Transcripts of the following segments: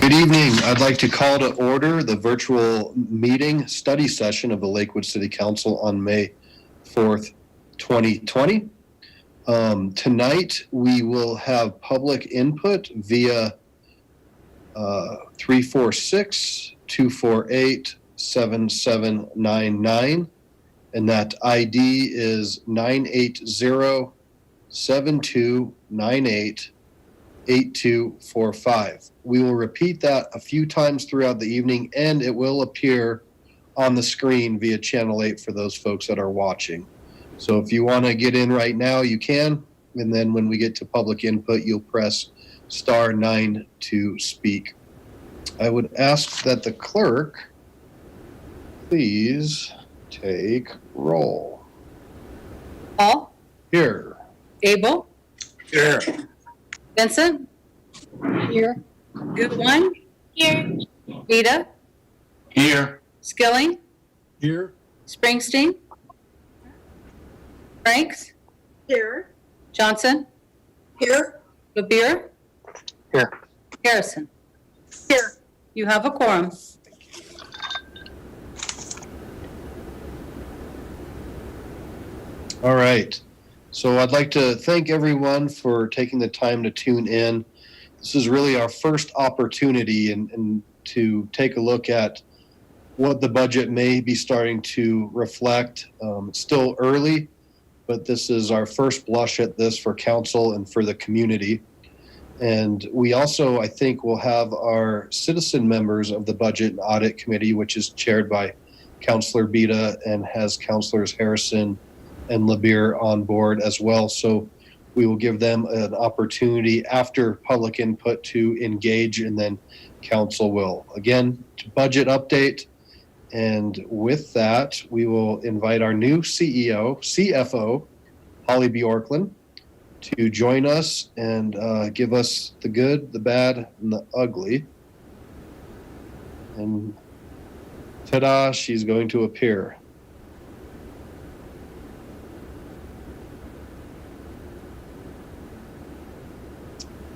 Good evening. I'd like to call to order the virtual meeting study session of the Lakewood City Council on May 4th, 2020. Tonight, we will have public input via 346-248-7799, and that ID is 980-7298-8245. We will repeat that a few times throughout the evening, and it will appear on the screen via Channel 8 for those folks that are watching. So if you want to get in right now, you can. And then when we get to public input, you'll press *9 to speak. I would ask that the clerk please take roll. Paul? Here. Abel? Here. Vincent? Here. Goodwin? Here. Vita? Here. Skilling? Here. Springsteen? Franks? Here. Johnson? Here. Labir? Here. Harrison? Here. You have a quorum. All right. So I'd like to thank everyone for taking the time to tune in. This is really our first opportunity and to take a look at what the budget may be starting to reflect. It's still early, but this is our first blush at this for council and for the community. And we also, I think, will have our citizen members of the Budget and Audit Committee, which is chaired by Councilor Bita and has Councilors Harrison and Labir on board as well. So we will give them an opportunity after public input to engage, and then council will. Again, budget update. And with that, we will invite our new CFO, Holly Bjorklund, to join us and give us the good, the bad, and the ugly. And ta-da, she's going to appear.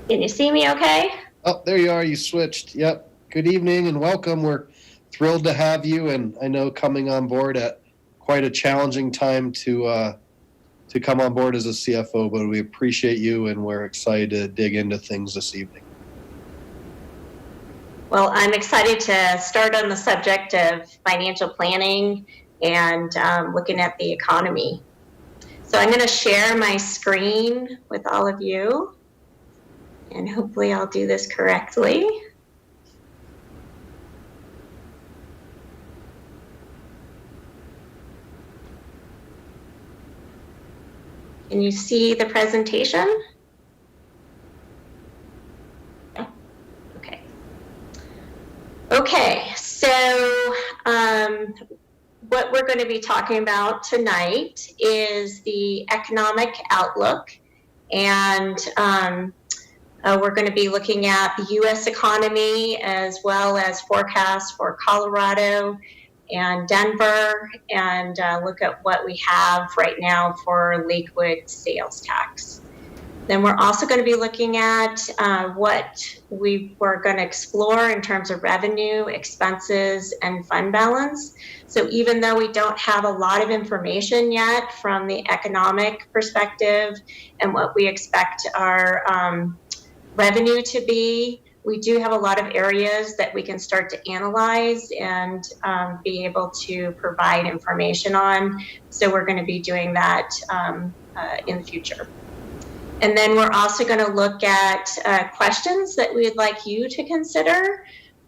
Can you see me okay? Oh, there you are. You switched. Yep. Good evening and welcome. We're thrilled to have you, and I know coming on board at quite a challenging time to come on board as a CFO, but we appreciate you and we're excited to dig into things this evening. Well, I'm excited to start on the subject of financial planning and looking at the economy. So I'm going to share my screen with all of you, and hopefully I'll do this correctly. Can you see the presentation? Okay. Okay, so what we're going to be talking about tonight is the economic outlook, and we're going to be looking at the U.S. economy as well as forecasts for Colorado and Denver, and look at what we have right now for Lakewood sales tax. Then we're also going to be looking at what we were going to explore in terms of revenue, expenses, and fund balance. So even though we don't have a lot of information yet from the economic perspective and what we expect our revenue to be, we do have a lot of areas that we can start to analyze and be able to provide information on. So we're going to be doing that in the future. And then we're also going to look at questions that we'd like you to consider,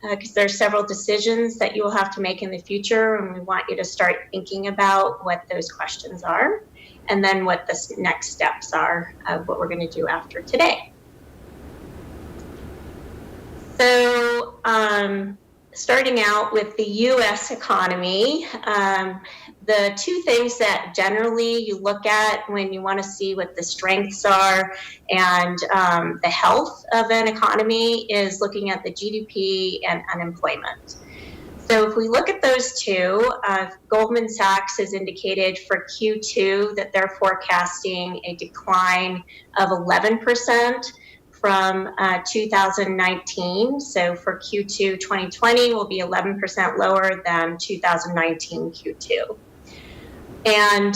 because there's several decisions that you will have to make in the future, and we want you to start thinking about what those questions are, and then what the next steps are of what we're going to do after today. So starting out with the U.S. economy, the two things that generally you look at when you want to see what the strengths are and the health of an economy is looking at the GDP and unemployment. So if we look at those two, Goldman Sachs has indicated for Q2 that they're forecasting a decline of 11%. from 2019. So for Q2 2020 will be 11% lower than 2019 Q2. And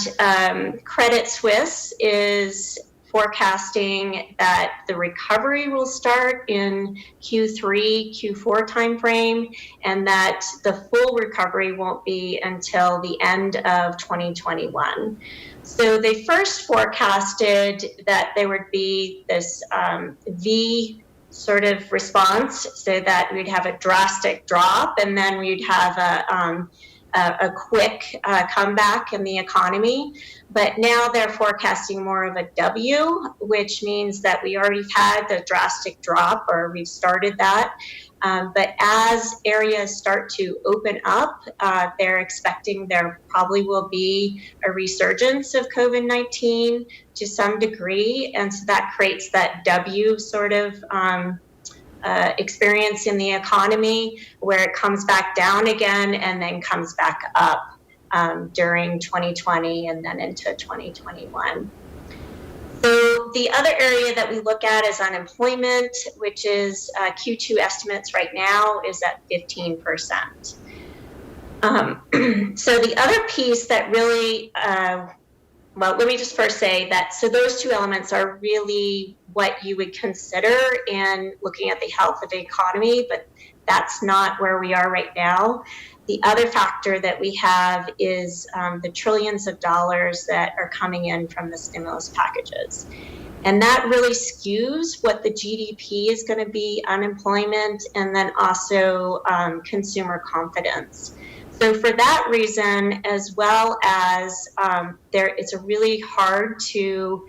Credit Suisse is forecasting that the recovery will start in Q3, Q4 timeframe, and that the full recovery won't be until the end of 2021. So they first forecasted that there would be this V sort of response, so that we'd have a drastic drop, and then we'd have a quick comeback in the economy. But now they're forecasting more of a W, which means that we already had the drastic drop, or we've started that. But as areas start to open up, they're expecting there probably will be a resurgence of COVID-19 to some degree. And so that creates that W sort of experience in the economy, where it comes back down again and then comes back up during 2020 and then into 2021. So the other area that we look at is unemployment, which is Q2 estimates right now is at 15%. So the other piece that really, well, let me just first say that, so those two elements are really what you would consider in looking at the health of the economy, but that's not where we are right now. The other factor that we have is the trillions of dollars that are coming in from the stimulus packages. And that really skews what the GDP is going to be, unemployment, and then also consumer confidence. So for that reason, as well as it's really hard to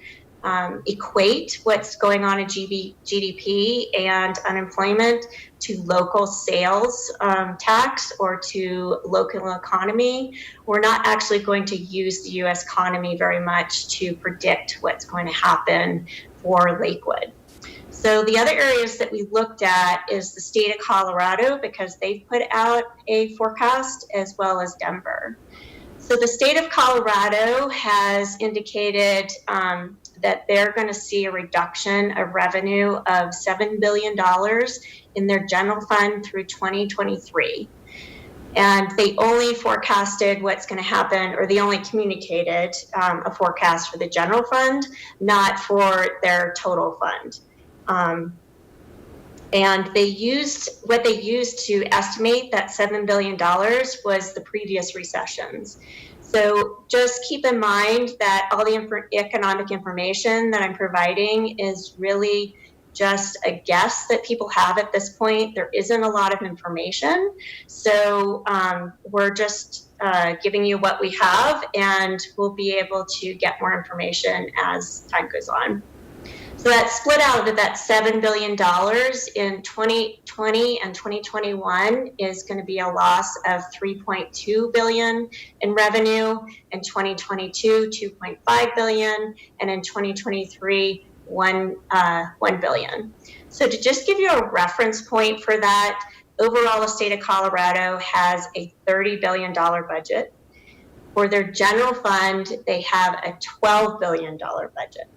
equate what's going on in GDP and unemployment to local sales tax or to local economy. We're not actually going to use the U.S. economy very much to predict what's going to happen for Lakewood. So the other areas that we looked at is the state of Colorado, because they've put out a forecast, as well as Denver. So the state of Colorado has indicated that they're going to see a reduction of revenue of $7 billion in their general fund through 2023. And they only forecasted what's going to happen, or they only communicated a forecast for the general fund, not for their total fund. And what they used to estimate that $7 billion was the previous recessions. So just keep in mind that all the economic information that I'm providing is really just a guess that people have at this point. There isn't a lot of information. So we're just giving you what we have, and we'll be able to get more information as time goes on. So that split out of that $7 billion in 2020 and 2021 is going to be a loss of $3.2 billion in revenue, in 2022, $2.5 billion, and in 2023, $1 billion. So to just give you a reference point for that, overall the state of Colorado has a $30 billion budget. For their general fund, they have a $12 billion budget.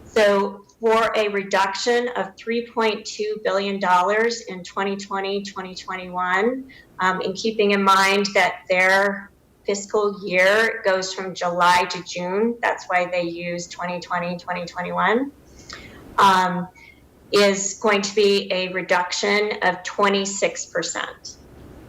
So for a reduction of $3.2 billion in 2020, 2021, and keeping in mind that their fiscal year goes from July to June, that's why they use 2020, 2021, is going to be a reduction of 26%.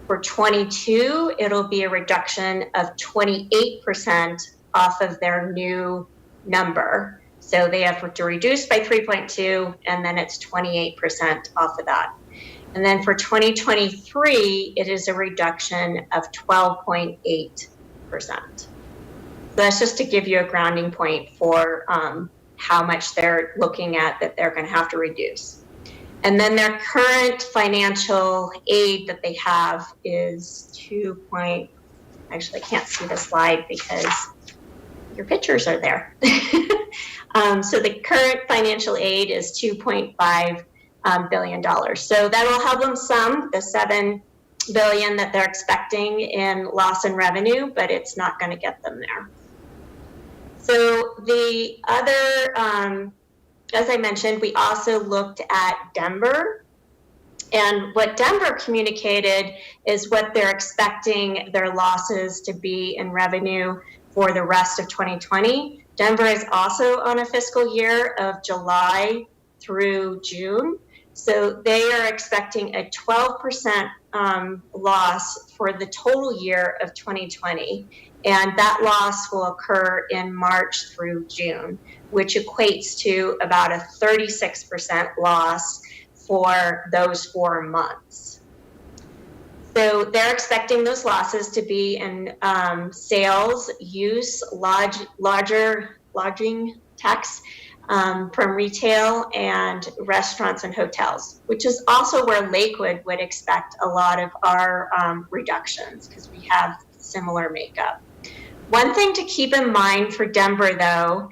For 22, it'll be a reduction of 28% off of their new number. So they have to reduce by 3.2, and then it's 28% off of that. And then for 2023, it is a reduction of 12.8%. So that's just to give you a grounding point for how much they're looking at that they're going to have to reduce. And then their current financial aid that they have is actually I can't see the slide because your pictures are there. So the current financial aid is $2.5 billion. So that will help them some, the $7 billion that they're expecting in loss in revenue, but it's not going to get them there. So the other as I mentioned, we also looked at Denver. And what Denver communicated is what they're expecting their losses to be in revenue for the rest of 2020. Denver is also on a fiscal year of July through June. So they are expecting a 12% loss for the total year of 2020. And that loss will occur in March through June, which equates to about a 36% loss for those 4 months. So they're expecting those losses to be in sales, use, lodging tax from retail and restaurants and hotels, which is also where Lakewood would expect a lot of our reductions because we have similar makeup. One thing to keep in mind for Denver, though,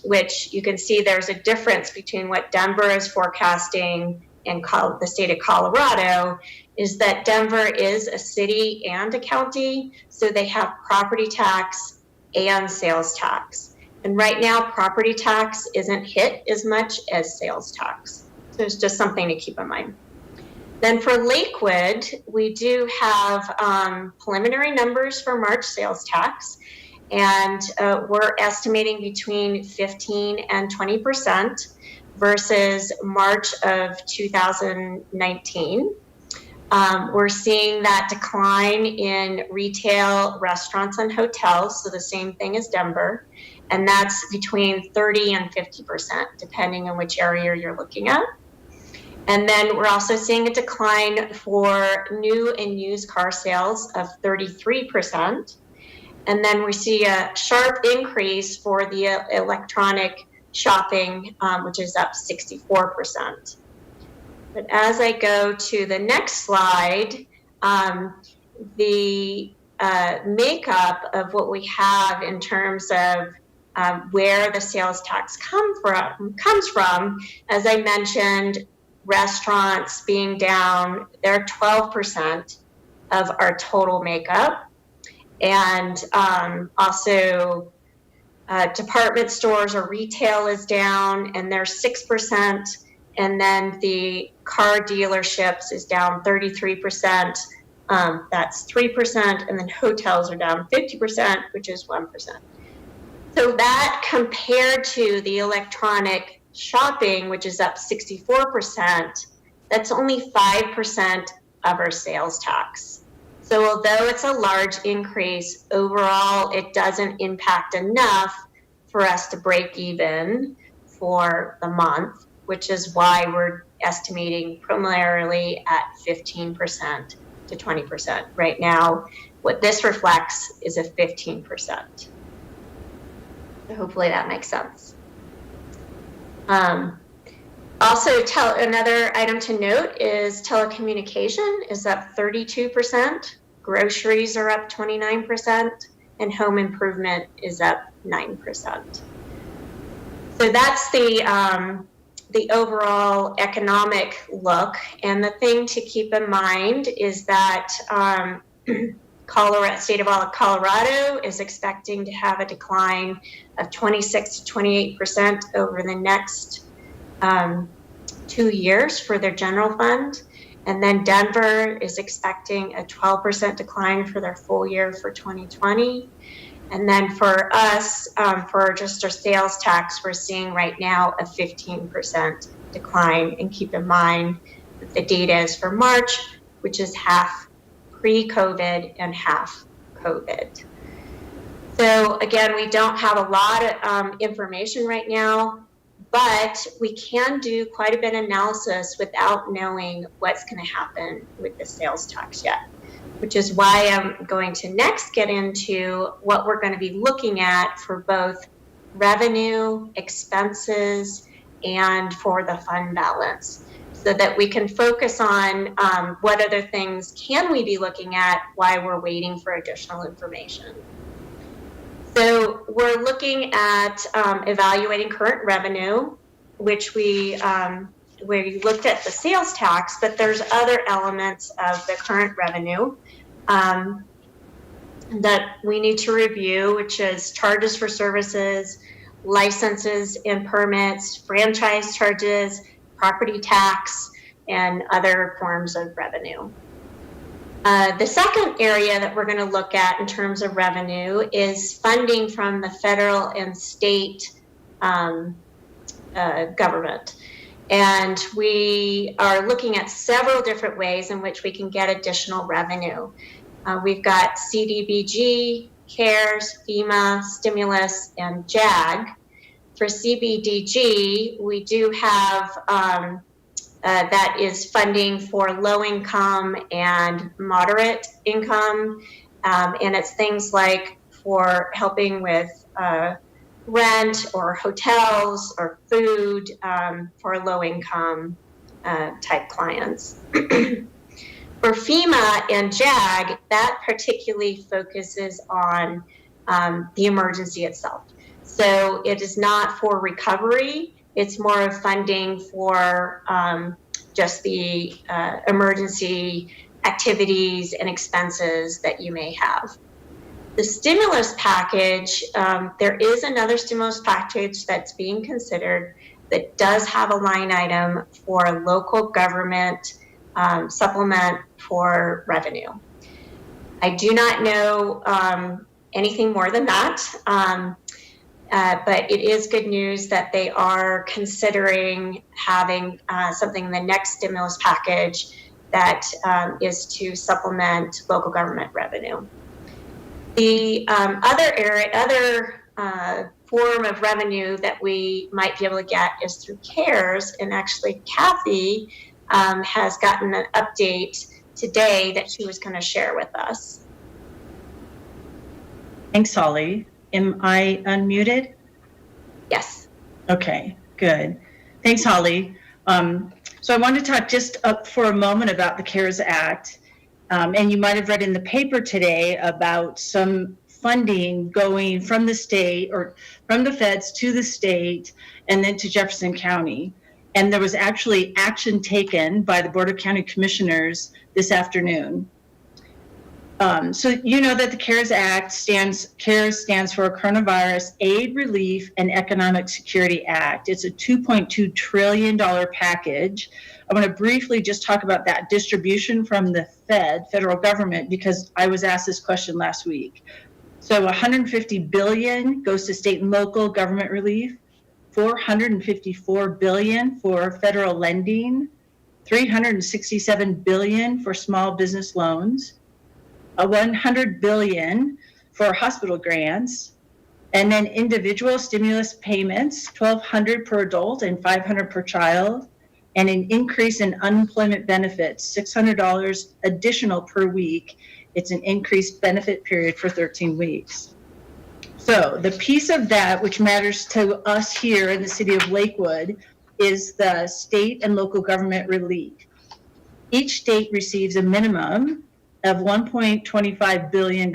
which you can see there's a difference between what Denver is forecasting and the state of Colorado, is that Denver is a city and a county, so they have property tax and sales tax. And right now, property tax isn't hit as much as sales tax. So it's just something to keep in mind. Then for Lakewood, we do have preliminary numbers for March sales tax, and we're estimating between 15 and 20% versus March of 2019. We're seeing that decline in retail, restaurants, and hotels, so the same thing as Denver, and that's between 30 and 50%, depending on which area you're looking at. And then we're also seeing a decline for new and used car sales of 33%. And then we see a sharp increase for the electronic shopping, which is up 64%. But as I go to the next slide, the makeup of what we have in terms of where the sales tax comes from, as I mentioned, restaurants being down, they're 12% of our total makeup. And also department stores or retail is down, and they're 6%. And then the car dealerships is down 33%. That's 3%. And then hotels are down 50%, which is 1%. So that compared to the electronic shopping, which is up 64%, that's only 5% of our sales tax. So although it's a large increase, overall, it doesn't impact enough for us to break even for the month, which is why we're estimating preliminarily at 15% to 20%. Right now, what this reflects is a 15%. So hopefully that makes sense. Also, another item to note is telecommunication is up 32%, groceries are up 29%, and home improvement is up 9%. So that's the overall economic look. And the thing to keep in mind is that state of Colorado is expecting to have a decline of 26 to 28% over the next 2 years for their general fund. And then Denver is expecting a 12% decline for their full year for 2020. And then for us, for just our sales tax, we're seeing right now a 15% decline. And keep in mind that the data is for March, which is half pre-COVID and half COVID. So again, we don't have a lot of information right now, but we can do quite a bit of analysis without knowing what's going to happen with the sales tax yet, which is why I'm going to next get into what we're going to be looking at for both revenue, expenses, and for the fund balance, so that we can focus on what other things can we be looking at while we're waiting for additional information. So we're looking at evaluating current revenue, which we looked at the sales tax, but there's other elements of the current revenue that we need to review, which is charges for services, licenses and permits, franchise charges, property tax, and other forms of revenue. The second area that we're going to look at in terms of revenue is funding from the federal and state government. And we are looking at several different ways in which we can get additional revenue. We've got CDBG, CARES, FEMA, stimulus, and JAG. For CBDG, we do have that is funding for low income and moderate income. And it's things like for helping with rent or hotels or food for low income type clients. For FEMA and JAG, that particularly focuses on the emergency itself. So it is not for recovery, it's more of funding for just the emergency activities and expenses that you may have. The stimulus package, there is another stimulus package that's being considered that does have a line item for local government supplement for revenue. I do not know anything more than that, but it is good news that they are considering having something in the next stimulus package that is to supplement local government revenue. The other form of revenue that we might be able to get is through CARES, and actually Kathy has gotten an update today that she was going to share with us. Thanks, Holly. Am I unmuted? Yes. Okay, good. Thanks, Holly. So I want to talk just up for a moment about the CARES Act. And you might have read in the paper today about some funding going from the state or from the feds to the state and then to Jefferson County. And there was actually action taken by the Board of County Commissioners this afternoon. So you know that the CARES Act stands for Coronavirus Aid, Relief, and Economic Security Act. It's a $2.2 trillion package. I want to briefly just talk about that distribution from the federal government, because I was asked this question last week. So $150 billion goes to state and local government relief, $454 billion for federal lending, $367 billion for small business loans, $100 billion for hospital grants, and then individual stimulus payments, $1,200 per adult and $500 per child, and an increase in unemployment benefits, $600 additional per week. It's an increased benefit period for 13 weeks. So the piece of that which matters to us here in the city of Lakewood is the state and local government relief. Each state receives a minimum of $1.25 billion.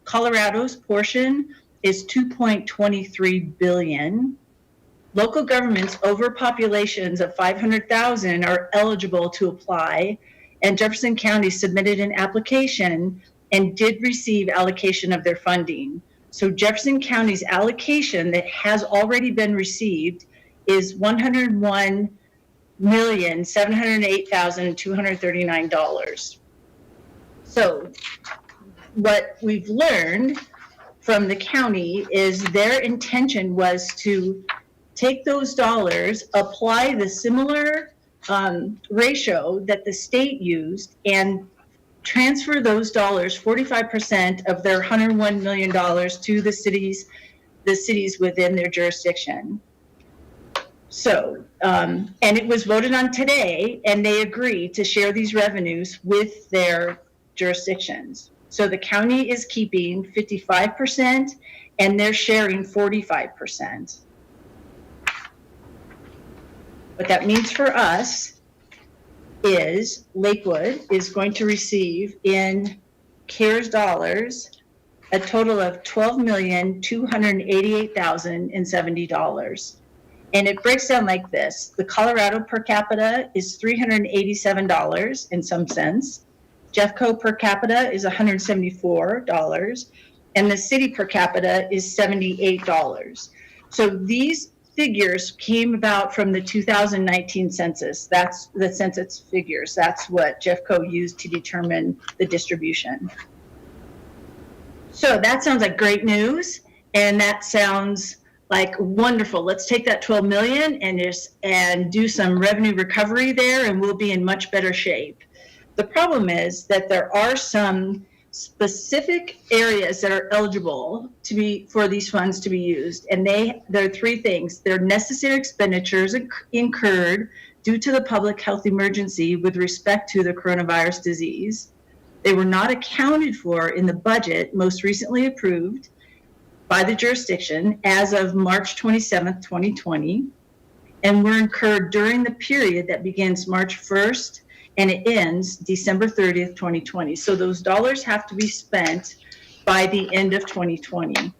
Colorado's portion is $2.23 billion. Local governments over populations of 500,000 are eligible to apply, and Jefferson County submitted an application and did receive allocation of their funding. So Jefferson County's allocation that has already been received is $101,708,239. So what we've learned from the county is their intention was to take those dollars, apply the similar ratio that the state used, and transfer those dollars, 45% of their $101 million, to the cities within their jurisdiction. So, and it was voted on today, and they agreed to share these revenues with their jurisdictions. So the county is keeping 55% and they're sharing 45%. What that means for us is Lakewood is going to receive in CARES dollars a total of $12,288,070. And it breaks down like this. The Colorado per capita is $387 in some sense. Jeffco per capita is $174, and the city per capita is $78. So these figures came about from the 2019 census. That's the census figures. That's what Jeffco used to determine the distribution. So that sounds like great news, and that sounds like wonderful. Let's take that 12 million and do some revenue recovery there, and we'll be in much better shape. The problem is that there are some specific areas that are eligible for these funds to be used, and there are three things. They're necessary expenditures incurred due to the public health emergency with respect to the coronavirus disease. They were not accounted for in the budget most recently approved by the jurisdiction as of March 27th, 2020, and were incurred during the period that begins March 1st and it ends December 30th, 2020. So those dollars have to be spent by the end of 2020.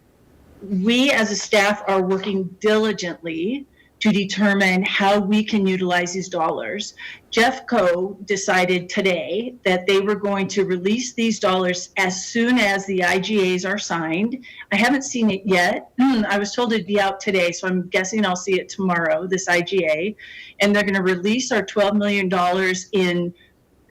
We as a staff are working diligently to determine how we can utilize these dollars. Jeffco decided today that they were going to release these dollars as soon as the IGAs are signed. I haven't seen it yet. I was told it'd be out today, so I'm guessing I'll see it tomorrow, this IGA. And they're going to release our $12 million in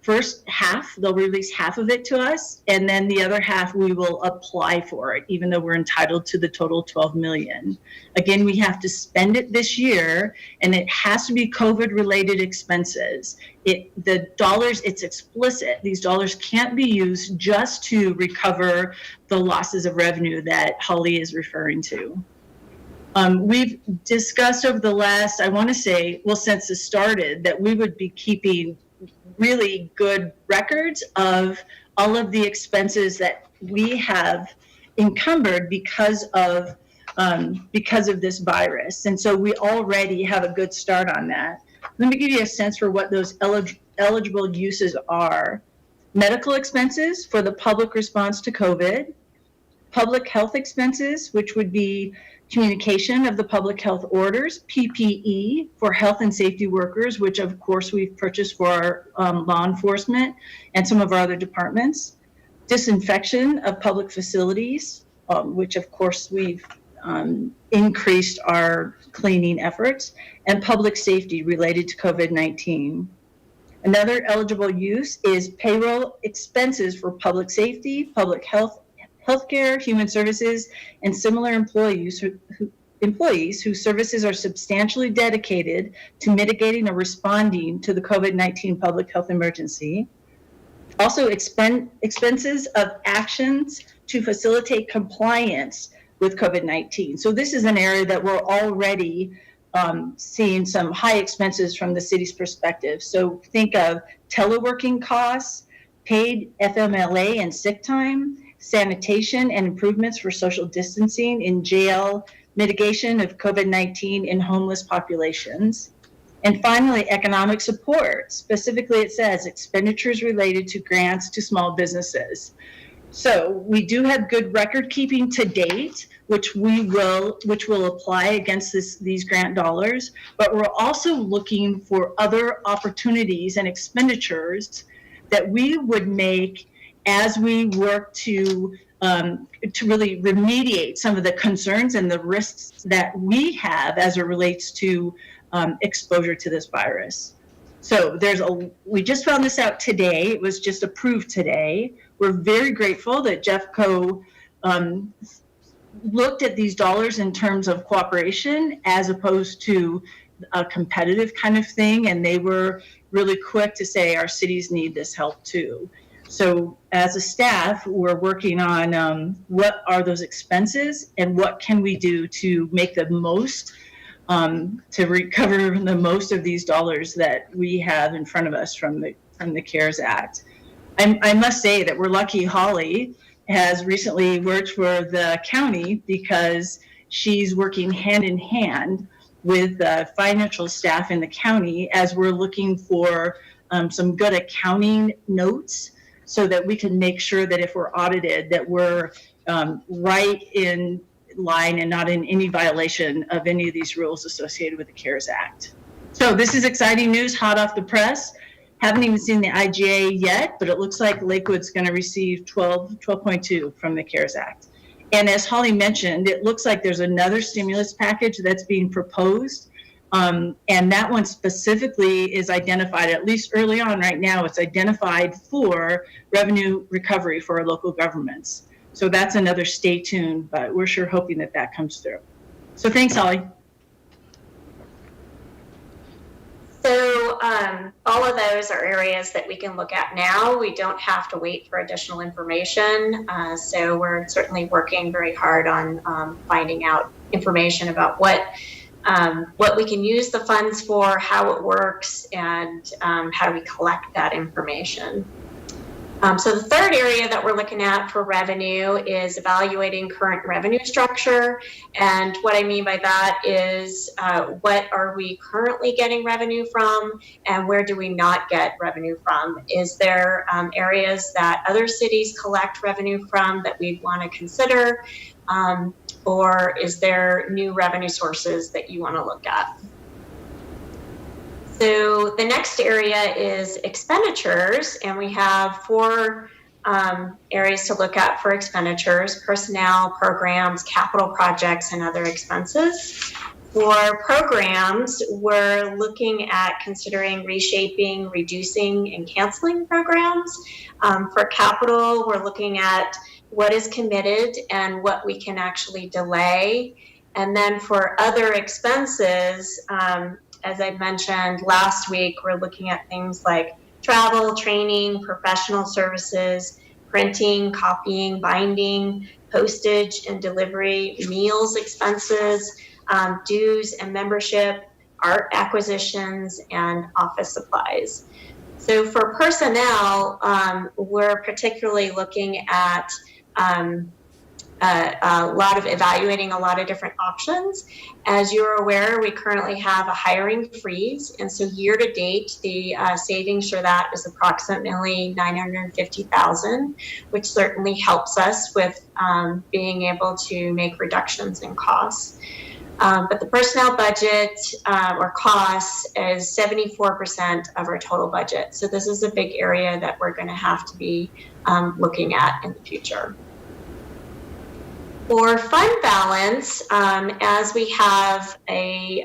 first half. They'll release half of it to us, and then the other half we will apply for it, even though we're entitled to the total 12 million. Again, we have to spend it this year, and it has to be COVID-related expenses. The dollars, it's explicit. These dollars can't be used just to recover the losses of revenue that Holly is referring to. We've discussed over the last, I want to say, well, since it started, that we would be keeping really good records of all of the expenses that we have encumbered because of this virus. And so we already have a good start on that. Let me give you a sense for what those eligible uses are. Medical expenses for the public response to COVID, public health expenses, which would be communication of the public health orders, PPE for health and safety workers, which of course we've purchased for our law enforcement and some of our other departments, disinfection of public facilities, which of course we've increased our cleaning efforts, and public safety related to COVID-19. Another eligible use is payroll expenses for public safety, public health, healthcare, human services, and similar employees whose services are substantially dedicated to mitigating or responding to the COVID-19 public health emergency. Also, expenses of actions to facilitate compliance with COVID-19. So this is an area that we're already seeing some high expenses from the city's perspective. So think of teleworking costs, paid FMLA and sick time, sanitation and improvements for social distancing in jail, mitigation of COVID-19 in homeless populations. And finally, economic support. Specifically, it says expenditures related to grants to small businesses. So we do have good record keeping to date, which will apply against these grant dollars, but we're also looking for other opportunities and expenditures that we would make as we work to really remediate some of the concerns and the risks that we have as it relates to exposure to this virus. So we just found this out today. It was just approved today. We're very grateful that Jeffco looked at these dollars in terms of cooperation as opposed to a competitive kind of thing. And they were really quick to say our cities need this help too. So as a staff, we're working on what are those expenses and what can we do to make the most, to recover the most of these dollars that we have in front of us from the CARES Act. I must say that we're lucky Holly has recently worked for the county because she's working hand in hand with the financial staff in the county as we're looking for some good accounting notes so that we can make sure that if we're audited that we're right in line and not in any violation of any of these rules associated with the CARES Act. So this is exciting news, hot off the press. Haven't even seen the IGA yet, but it looks like Lakewood's going to receive 12.2 from the CARES Act. And as Holly mentioned, it looks like there's another stimulus package that's being proposed. And that one specifically is identified, at least early on right now, it's identified for revenue recovery for our local governments. So that's another stay tuned, but we're sure hoping that that comes through. So thanks, Holly. So all of those are areas that we can look at now. We don't have to wait for additional information. So we're certainly working very hard on finding out information about what we can use the funds for, how it works, and how do we collect that information. So the third area that we're looking at for revenue is evaluating current revenue structure. And what I mean by that is what are we currently getting revenue from, and where do we not get revenue from? Is there areas that other cities collect revenue from that we'd want to consider? Or is there new revenue sources that you want to look at? So the next area is expenditures, and we have four areas to look at for expenditures: personnel, programs, capital projects, and other expenses. For programs, we're looking at considering reshaping, reducing, and canceling programs. For capital, we're looking at what is committed and what we can actually delay. And then for other expenses, as I mentioned last week, we're looking at things like travel, training, professional services, printing, copying, binding, postage and delivery, meals expenses, dues and membership, art acquisitions, and office supplies. So for personnel, we're particularly looking at evaluating a lot of different options. As you're aware, we currently have a hiring freeze, and so year to date, the savings for that is approximately $950,000, which certainly helps us with being able to make reductions in costs. But the personnel budget or costs is 74% of our total budget. So this is a big area that we're going to have to be looking at in the future. For fund balance, as we have a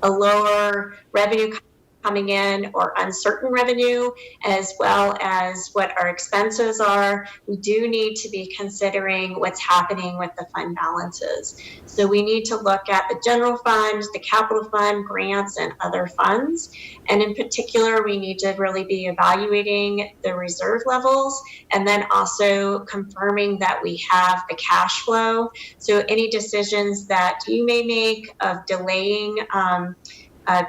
lower revenue coming in or uncertain revenue, as well as what our expenses are, we do need to be considering what's happening with the fund balances. So we need to look at the general fund, the capital fund, grants, and other funds. And in particular, we need to really be evaluating the reserve levels and then also confirming that we have the cash flow. So any decisions that you may make of delaying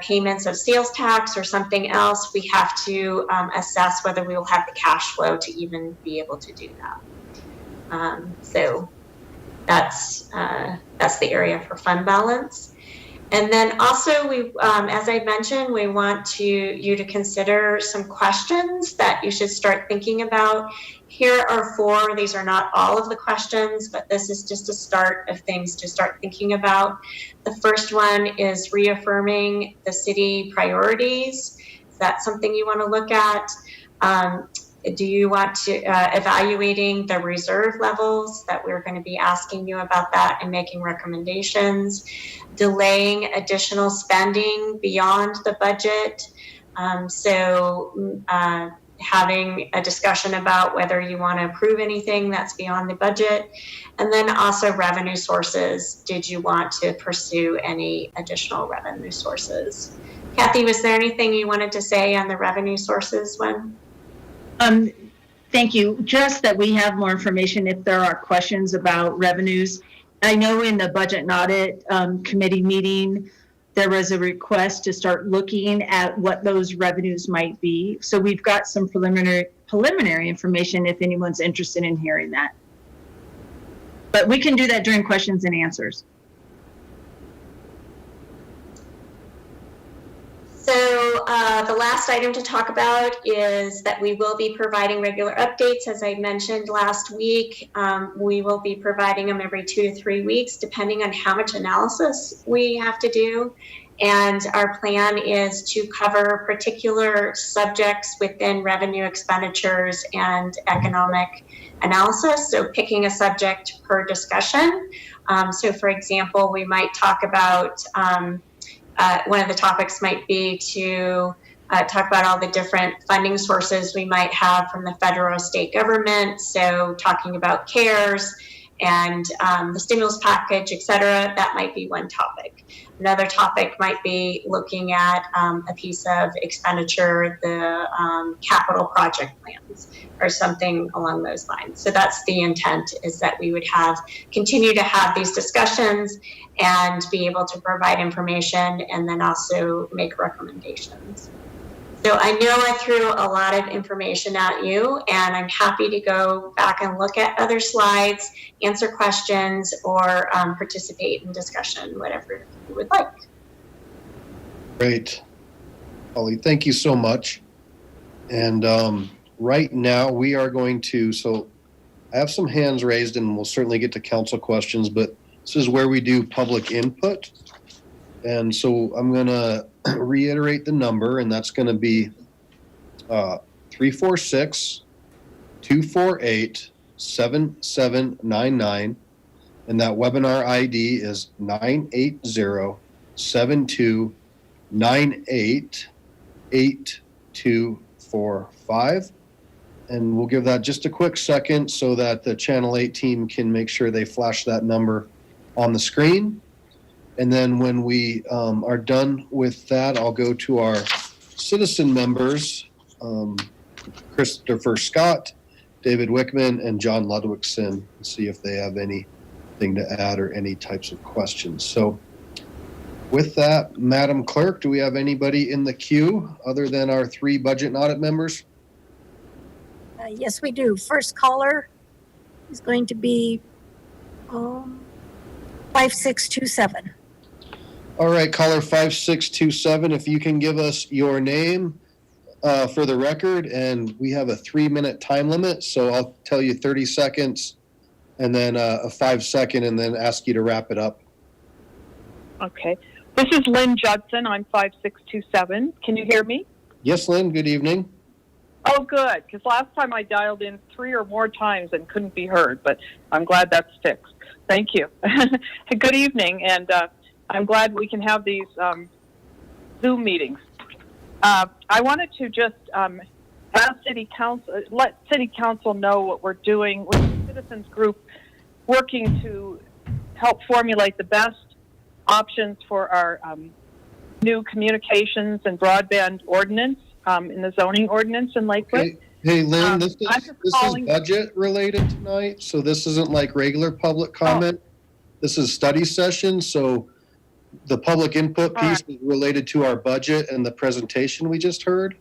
payments of sales tax or something else, we have to assess whether we will have the cash flow to even be able to do that. So that's the area for fund balance. And then also, we, as I mentioned, we want you to consider some questions that you should start thinking about. Here are four. These are not all of the questions, but this is just a start of things to start thinking about. The first one is reaffirming the city priorities. Is that something you want to look at? Do you want to evaluating the reserve levels that we're going to be asking you about that and making recommendations, delaying additional spending beyond the budget. Having a discussion about whether you want to approve anything that's beyond the budget, and then also revenue sources. Did you want to pursue any additional revenue sources? Kathy, was there anything you wanted to say on the revenue sources one? Thank you. Just that we have more information if there are questions about revenues. I know in the Budget and Audit Committee meeting, there was a request to start looking at what those revenues might be. So we've got some preliminary information if anyone's interested in hearing that. But we can do that during questions and answers. So the last item to talk about is that we will be providing regular updates. As I mentioned last week, we will be providing them every 2 to 3 weeks, depending on how much analysis we have to do. And our plan is to cover particular subjects within revenue, expenditures, and economic analysis. So picking a subject per discussion. So for example, we might talk about, one of the topics might be to talk about all the different funding sources we might have from the federal or state government. So talking about CARES and the stimulus package, et cetera, that might be one topic. Another topic might be looking at a piece of expenditure, the capital project plans or something along those lines. So that's the intent, is that we would continue to have these discussions and be able to provide information and then also make recommendations. So I know I threw a lot of information at you, and I'm happy to go back and look at other slides, answer questions, or participate in discussion, whatever you would like. Great. Holly, thank you so much. And right now we are going to, so I have some hands raised and we'll certainly get to council questions, but this is where we do public input. And so I'm going to reiterate the number, and that's going to be 346-248-7799. And that webinar ID is 980-7298-8245. And we'll give that just a quick second so that the Channel 8 team can make sure they flash that number on the screen. And then when we are done with that, I'll go to our citizen members, Christopher Scott, David Wickman, and John Ludwigson, and see if they have anything to add or any types of questions. So with that, Madam Clerk, do we have anybody in the queue other than our 3 budget and audit members? Yes, we do. First caller is going to be 5627. All right, caller 5627, if you can give us your name for the record, and we have a 3-minute time limit, so I'll tell you 30 seconds and then a 5-second, and then ask you to wrap it up. Okay. This is Lynn Judson. I'm 5627. Can you hear me? Yes, Lynn, good evening. Oh, good, because last time I dialed in 3 or more times and couldn't be heard, but I'm glad that's fixed. Thank you. Good evening, and I'm glad we can have these Zoom meetings. I wanted to just ask City Council, let City Council know what we're doing with the citizens group, working to help formulate the best options for our new communications and broadband ordinance in the zoning ordinance in Lakewood. Okay. Hey, Lynn, this is calling... budget related tonight, so this isn't like regular public comment. Oh. This is study session, so the public input piece is related to our budget and the presentation we just heard.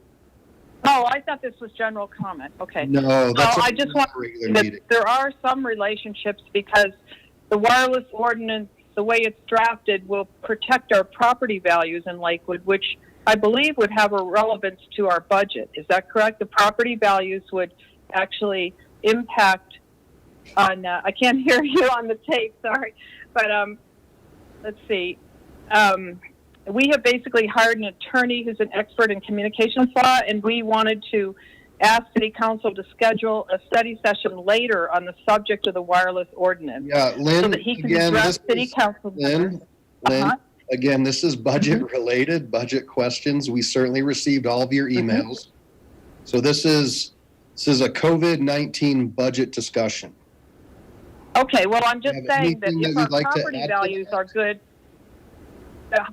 Oh, I thought this was general comment. Okay. No, that's I just want that there are some relationships, because the wireless ordinance, the way it's drafted, will protect our property values in Lakewood, which I believe would have a relevance to our budget. Is that correct? The property values would actually impact on, I can't hear you on the tape, sorry. But let's see. We have basically hired an attorney who's an expert in communications law, and we wanted to ask City Council to schedule a study session later on the subject of the wireless ordinance. Yeah, Lynn, so that he can again, address City Council. Lynn, again, this is budget related, budget questions. We certainly received all of your emails. So this is a COVID-19 budget discussion. Okay, well, I'm just saying that if our property values are good,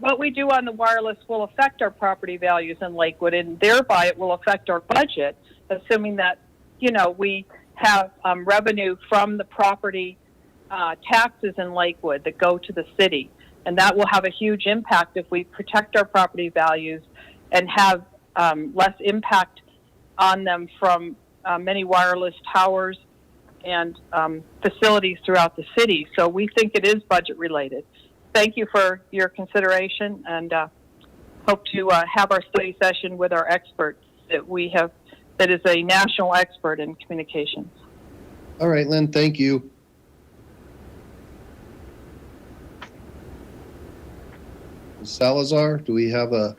what we do on the wireless will affect our property values in Lakewood, and thereby it will affect our budget, assuming that, we have revenue from the property taxes in Lakewood that go to the city. And that will have a huge impact if we protect our property values and have less impact on them from many wireless towers and facilities throughout the city. So we think it is budget related. Thank you for your consideration, and hope to have our study session with our experts that is a national expert in communications. All right, Lynn, thank you. Salazar, do we have a...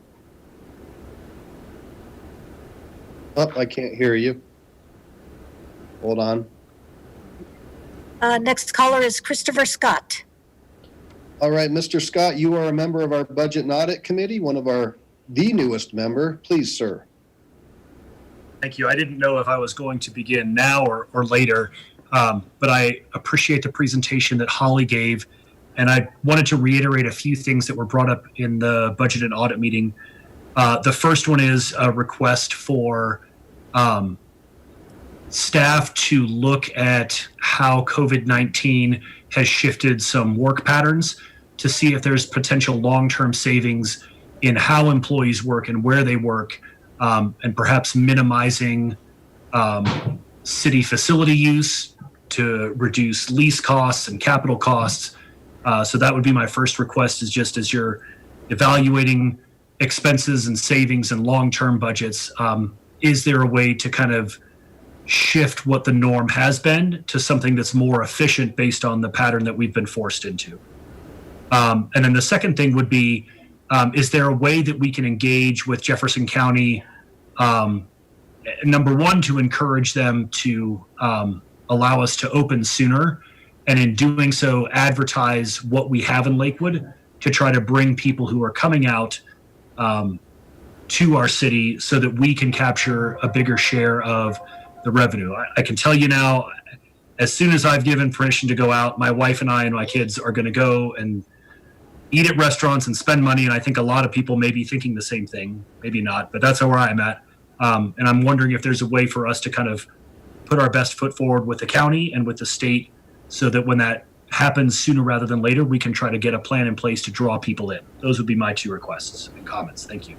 Oh, I can't hear you. Hold on. Next caller is Christopher Scott. All right, Mr. Scott, you are a member of our Budget and Audit Committee, the newest member. Please, sir. Thank you. I didn't know if I was going to begin now or later, but I appreciate the presentation that Holly gave. And I wanted to reiterate a few things that were brought up in the budget and audit meeting. The first one is a request for staff to look at how COVID-19 has shifted some work patterns to see if there's potential long-term savings in how employees work and where they work, and perhaps minimizing city facility use to reduce lease costs and capital costs. So that would be my first request, is just as you're evaluating expenses and savings and long-term budgets, is there a way to kind of shift what the norm has been to something that's more efficient based on the pattern that we've been forced into? And then the second thing would be, is there a way that we can engage with Jefferson County, number one, to encourage them to allow us to open sooner, and in doing so, advertise what we have in Lakewood to try to bring people who are coming out to our city so that we can capture a bigger share of the revenue. I can tell you now, as soon as I've given permission to go out, my wife and I and my kids are going to go and eat at restaurants and spend money. And I think a lot of people may be thinking the same thing, maybe not, but that's where I'm at. And I'm wondering if there's a way for us to kind of put our best foot forward with the county and with the state, so that when that happens sooner rather than later, we can try to get a plan in place to draw people in. Those would be my two requests and comments. Thank you.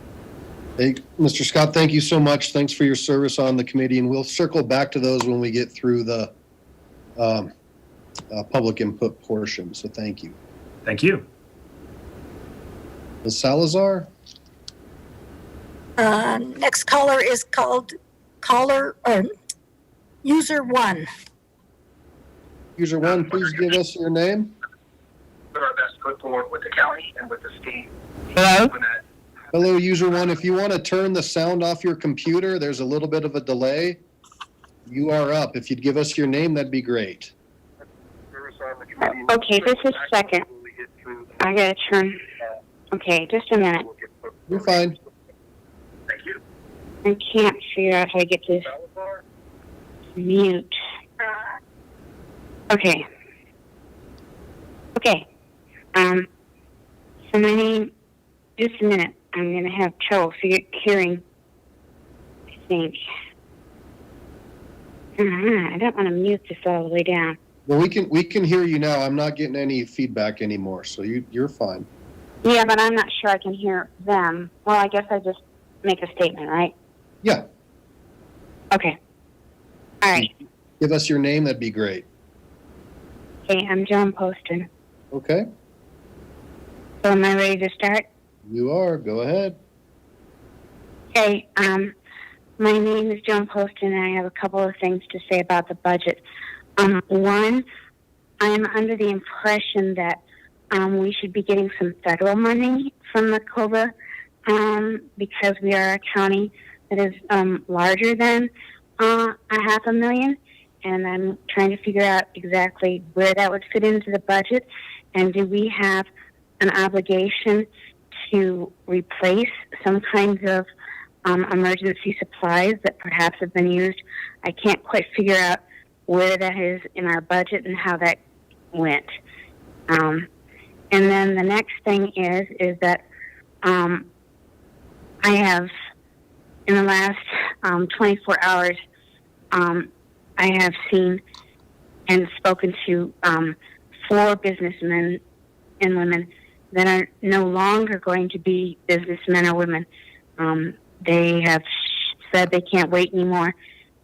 Hey, Mr. Scott, thank you so much. Thanks for your service on the committee, and we'll circle back to those when we get through the public input portion. So thank you. Thank you. Ms. Salazar? Next caller is user 1. User 1, please give us your name. Put our best foot forward with the county and with the state. Hello? Hello, User 1. If you want to turn the sound off your computer, there's a little bit of a delay. You are up. If you'd give us your name, that'd be great. Okay, this is second. I gotta turn. Okay, just a minute. You're fine. Thank you. I can't figure out how to get this mute. Okay. Okay. So my name, just a minute. I'm going to have trouble hearing, I think. I don't want to mute this all the way down. Well, we can hear you now. I'm not getting any feedback anymore, so you're fine. Yeah, but I'm not sure I can hear them. Well, I guess I just make a statement, right? Yeah. Okay. All right. Give us your name, that'd be great. Okay, I'm Joan Poston. Okay. So am I ready to start? You are. Go ahead. Okay, my name is Joan Poston, and I have a couple of things to say about the budget. One, I'm under the impression that we should be getting some federal money from the COBA because we are a county that is larger than $500,000, and I'm trying to figure out exactly where that would fit into the budget, and do we have an obligation to replace some kinds of emergency supplies that perhaps have been used. I can't quite figure out where that is in our budget and how that went. And then the next thing is that I have, in the last 24 hours, I have seen and spoken to 4 businessmen and women that are no longer going to be businessmen or women. They have said they can't wait anymore.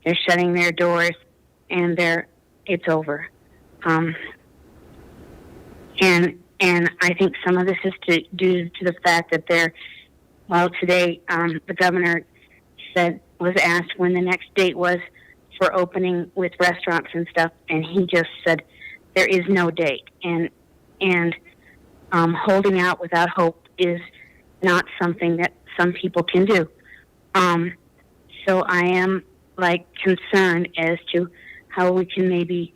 They're shutting their doors, and it's over. And I think some of this is due to the fact that they're well, today the governor was asked when the next date was for opening with restaurants and stuff, and he just said there is no date, and holding out without hope is not something that some people can do. So I am concerned as to how we can maybe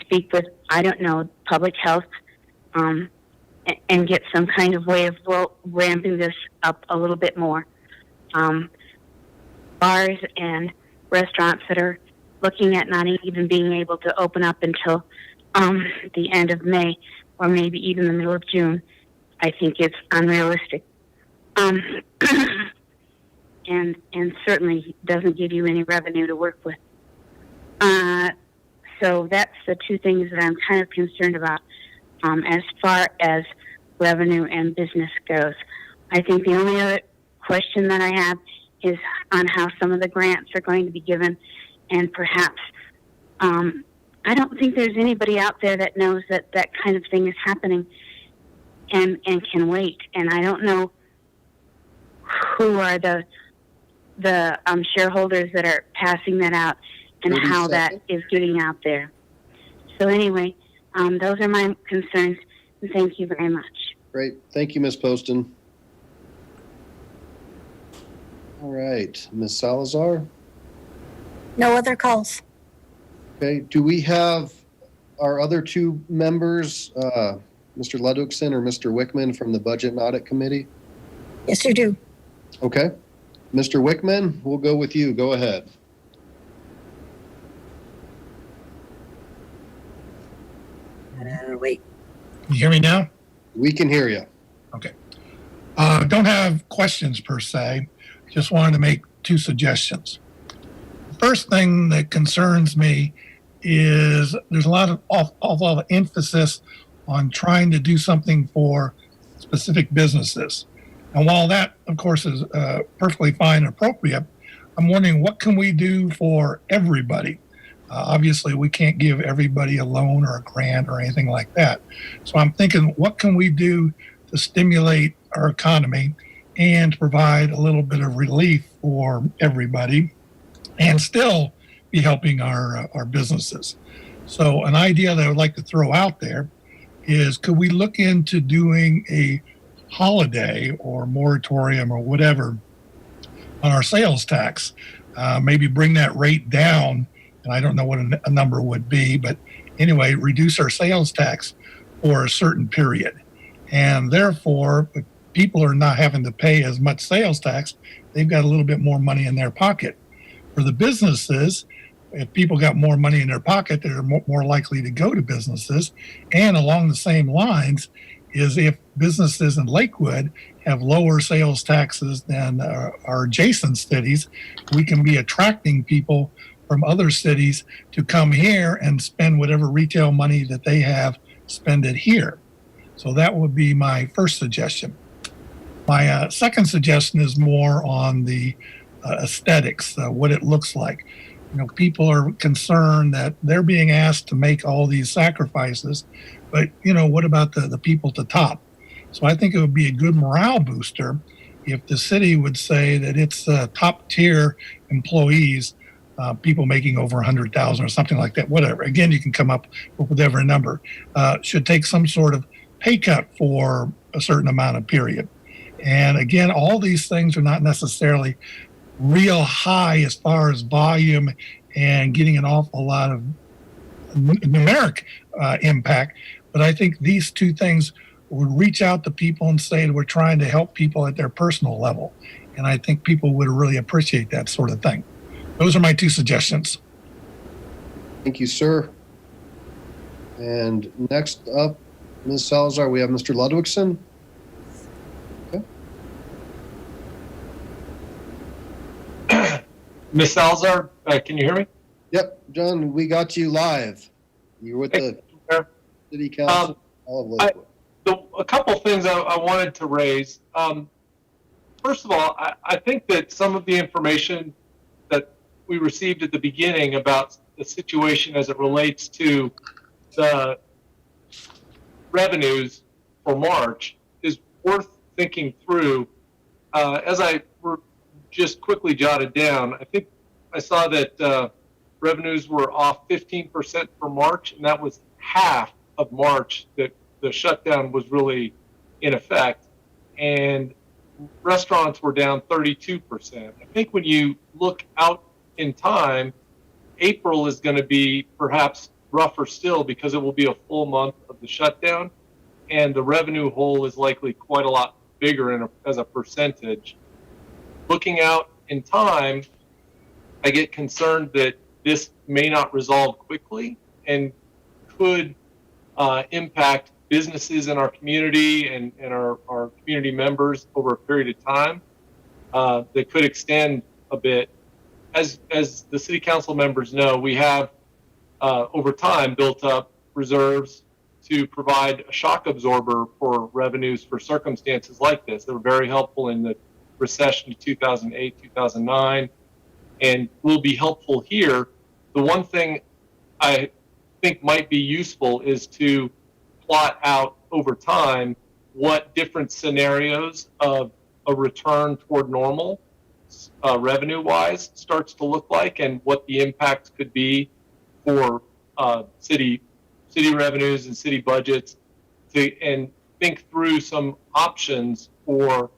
speak with, I don't know, public health, and get some kind of way of ramping this up a little bit more. Bars and restaurants that are looking at not even being able to open up until the end of May or maybe even the middle of June, I think it's unrealistic. And certainly doesn't give you any revenue to work with. So that's the two things that I'm kind of concerned about as far as revenue and business goes. I think the only other question that I have is on how some of the grants are going to be given, and perhaps I don't think there's anybody out there that knows that that kind of thing is happening and can wait. And I don't know who are the shareholders that are passing that out and how that is getting out there. So anyway, those are my concerns, and thank you very much. Great. Thank you, Ms. Poston. All right, Ms. Salazar. No other calls. Okay, do we have our other two members, Mr. Ludwigson or Mr. Wickman from the Budget and Audit Committee? Yes, you do. Okay. Mr. Wickman, we'll go with you. Go ahead. Wait. Can you hear me now? We can hear you. Okay. Don't have questions per se. Just wanted to make two suggestions. The first thing that concerns me is there's a lot of emphasis on trying to do something for specific businesses. And while that, of course, is perfectly fine and appropriate, I'm wondering what can we do for everybody? Obviously, we can't give everybody a loan or a grant or anything like that. So I'm thinking, what can we do to stimulate our economy and provide a little bit of relief for everybody and still be helping our businesses? So an idea that I would like to throw out there is, could we look into doing a holiday or moratorium or whatever on our sales tax? Maybe bring that rate down, and I don't know what a number would be, but anyway, reduce our sales tax for a certain period. And therefore, if people are not having to pay as much sales tax, they've got a little bit more money in their pocket. For the businesses, if people got more money in their pocket, they're more likely to go to businesses. And along the same lines is, if businesses in Lakewood have lower sales taxes than our adjacent cities, we can be attracting people from other cities to come here and spend whatever retail money that they have, spend it here. So that would be my first suggestion. My second suggestion is more on the aesthetics, what it looks like. You know, people are concerned that they're being asked to make all these sacrifices, but you know, what about the people at the top? So I think it would be a good morale booster if the city would say that its top tier employees, people making over 100,000 or something like that, whatever. Again, you can come up with whatever number, should take some sort of pay cut for a certain amount of period. And again, all these things are not necessarily real high as far as volume and getting an awful lot of numeric impact. But I think these two things would reach out to people and say that we're trying to help people at their personal level. And I think people would really appreciate that sort of thing. Those are my two suggestions. Thank you, sir. And next up, Ms. Salazar, we have Mr. Ludwigson. Ms. Salazar, can you hear me? Yep, John, we got you live. You're with the City Council of Lakewood. A couple things I wanted to raise. First of all, I think that some of the information that we received at the beginning about the situation as it relates to the revenues for March is worth thinking through as I just quickly jotted down, I think I saw that revenues were off 15% for March, and that was half of March that the shutdown was really in effect. And restaurants were down 32%. I think when you look out in time, April is going to be perhaps rougher still because it will be a full month of the shutdown, and the revenue hole is likely quite a lot bigger as a percentage. Looking out in time, I get concerned that this may not resolve quickly and could impact businesses in our community and our community members over a period of time that could extend a bit. As the city council members know, we have over time built up reserves to provide a shock absorber for revenues for circumstances like this. They were very helpful in the recession of 2008, 2009, and will be helpful here. The one thing I think might be useful is to plot out over time what different scenarios of a return toward normal revenue-wise starts to look like, and what the impacts could be for city revenues and city budgets, and think through some options for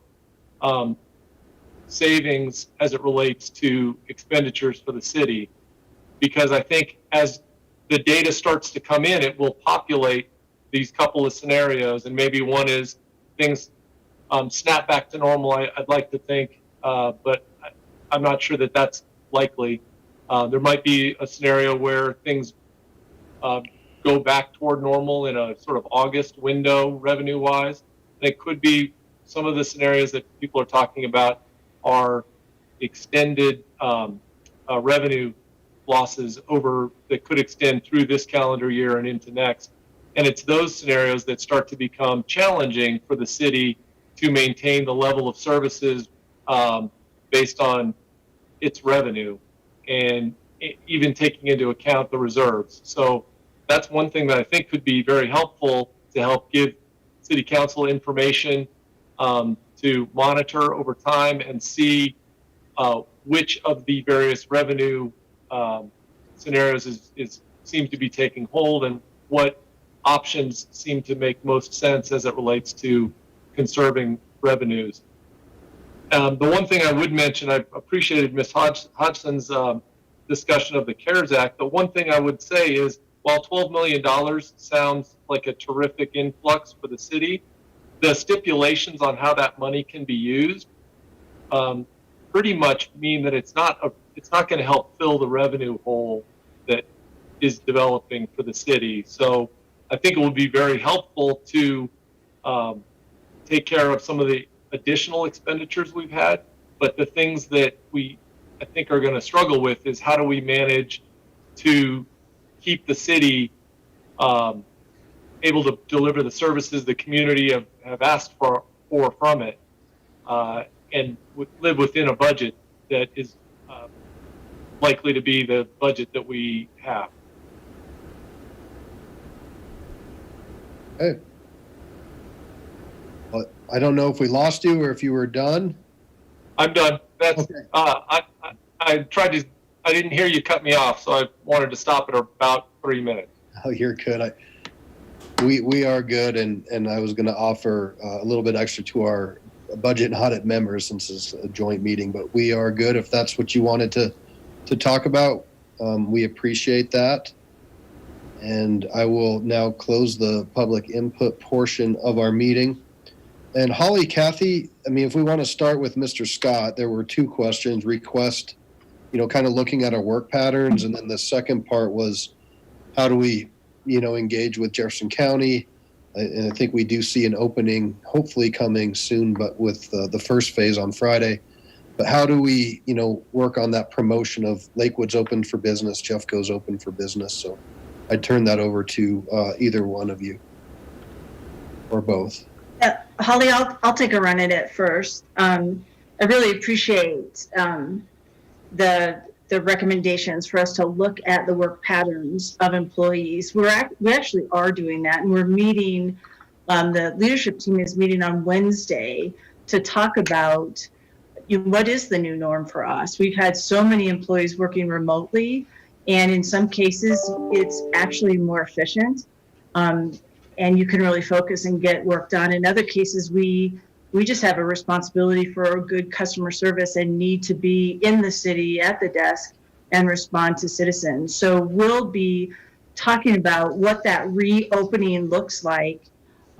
savings as it relates to expenditures for the city. Because I think as the data starts to come in, it will populate these couple of scenarios, and maybe one is things snap back to normal. I'd like to think, but I'm not sure that that's likely. There might be a scenario where things go back toward normal in a sort of August window revenue-wise. And it could be some of the scenarios that people are talking about are extended revenue losses that could extend through this calendar year and into next. And it's those scenarios that start to become challenging for the city to maintain the level of services based on its revenue, and even taking into account the reserves. So that's one thing that I think could be very helpful to help give city council information to monitor over time and see which of the various revenue scenarios seems to be taking hold, and what options seem to make most sense as it relates to conserving revenues. The one thing I would mention, I appreciated Ms. Hodgson's discussion of the CARES Act. The one thing I would say is, while $12 million sounds like a terrific influx for the city, the stipulations on how that money can be used pretty much mean that it's not going to help fill the revenue hole that is developing for the city. So I think it would be very helpful to take care of some of the additional expenditures we've had, but the things that I think are going to struggle with is how do we manage to keep the city able to deliver the services the community have asked for from it, and live within a budget that is likely to be the budget that we have. Okay. Well, I don't know if we lost you or if you were done. I'm done. That's Okay. I didn't hear you cut me off, so I wanted to stop at about 3 minutes. Oh, you're good. We are good, and I was going to offer a little bit extra to our budget and audit members since it's a joint meeting, but we are good if that's what you wanted to talk about. We appreciate that. And I will now close the public input portion of our meeting. And Holly, Kathy, I mean, if we want to start with Mr. Scott, there were two questions. Request, kind of looking at our work patterns. And then the second part was, how do we, engage with Jefferson County? And I think we do see an opening, hopefully coming soon, but with the first phase on Friday. But how do we, work on that promotion of Lakewood's open for business, Jeffco's open for business? So I'd turn that over to either one of you or both. Holly, I'll take a run at it first. I really appreciate the recommendations for us to look at the work patterns of employees. We actually are doing that, and we're meeting. The leadership team is meeting on Wednesday to talk about what is the new norm for us. We've had so many employees working remotely, and in some cases, it's actually more efficient, and you can really focus and get work done. In other cases, we just have a responsibility for good customer service and need to be in the city at the desk and respond to citizens. So we'll be talking about what that reopening looks like,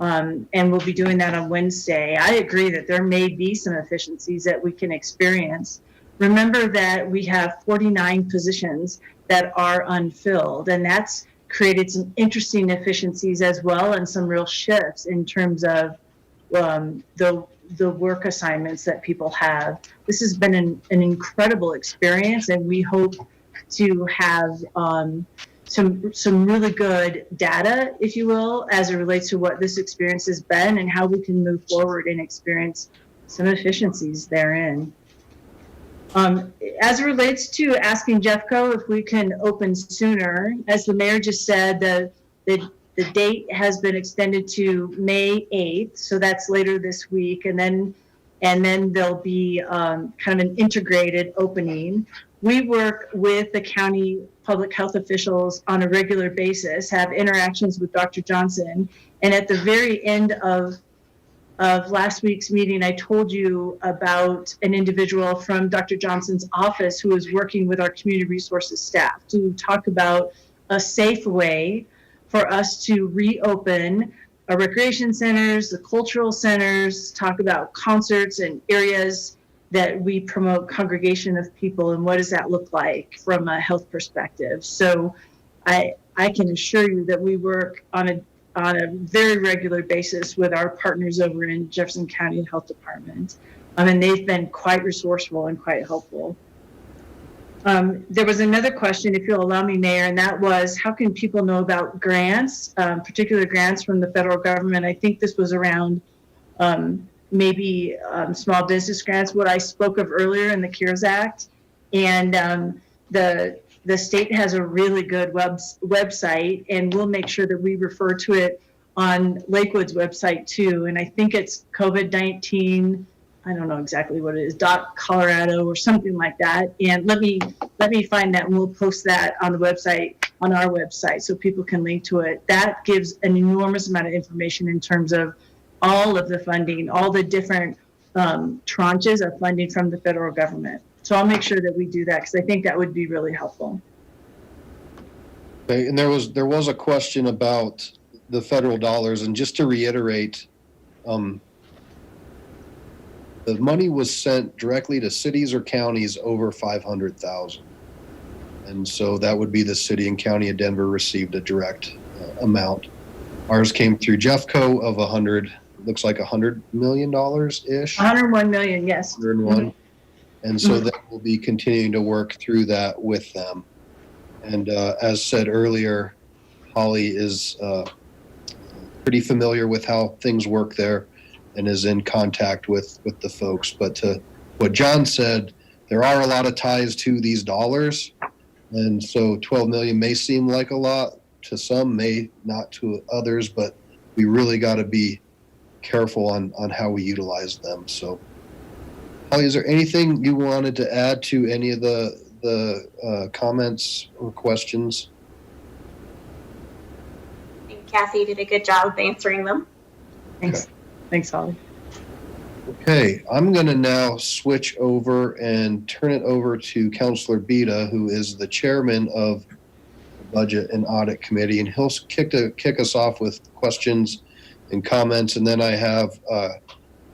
and we'll be doing that on Wednesday. I agree that there may be some efficiencies that we can experience. Remember that we have 49 positions that are unfilled, and that's created some interesting efficiencies as well, and some real shifts in terms of the work assignments that people have. This has been an incredible experience, and we hope to have some really good data, if you will, as it relates to what this experience has been and how we can move forward and experience some efficiencies therein. As it relates to asking Jeffco if we can open sooner, as the mayor just said, the date has been extended to May 8th, so that's later this week, and then there'll be kind of an integrated opening. We work with the county public health officials on a regular basis, have interactions with Dr. Johnson, and at the very end of last week's meeting, I told you about an individual from Dr. Johnson's office who is working with our community resources staff to talk about a safe way for us to reopen our recreation centers, the cultural centers, talk about concerts and areas that we promote congregation of people, and what does that look like from a health perspective. So I can assure you that we work on a very regular basis with our partners over in Jefferson County Health Department. And they've been quite resourceful and quite helpful. There was another question, if you'll allow me, Mayor, and that was, how can people know about grants, particular grants from the federal government? I think this was around maybe small business grants, what I spoke of earlier in the CARES Act. And the state has a really good website, and we'll make sure that we refer to it on Lakewood's website too. And I think it's COVID-19, I don't know exactly what it is, .Colorado or something like that. And let me find that, and we'll post that on the website, on our website, so people can link to it. That gives an enormous amount of information in terms of all of the funding, all the different tranches of funding from the federal government. So I'll make sure that we do that, because I think that would be really helpful. Okay, and there was a question about the federal dollars, and just to reiterate, the money was sent directly to cities or counties over 500,000, and so that would be the city and county of Denver received a direct amount. Ours came through Jeffco of looks like $100 million ish. 101 million, yes. 101. Mm-hmm. And so then we'll be continuing to work through that with them. And as said earlier, Holly is pretty familiar with how things work there and is in contact with the folks. But to what John said, there are a lot of ties to these dollars. And so 12 million may seem like a lot to some, may not to others, but we really got to be careful on how we utilize them. So Holly, is there anything you wanted to add to any of the comments or questions? I think Kathy did a good job of answering them. Thanks. Okay. Thanks, Holly. Okay, I'm going to now switch over and turn it over to Councilor Beta, who is the chairman of the Budget and Audit Committee, and he'll kick us off with questions and comments, and then I have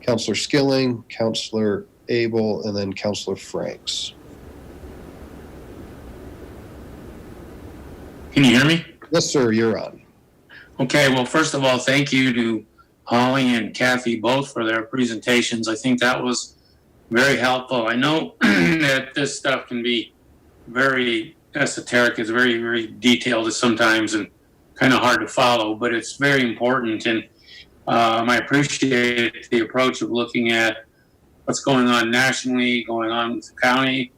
Councilor Skilling, Councilor Abel, and then Councilor Franks. Can you hear me? Yes, sir, you're on. Okay, well, first of all, thank you to Holly and Kathy both for their presentations. I think that was very helpful. I know that this stuff can be very esoteric. It's very, very detailed sometimes and kind of hard to follow, but it's very important. And I appreciate the approach of looking at what's going on nationally, going on with the county,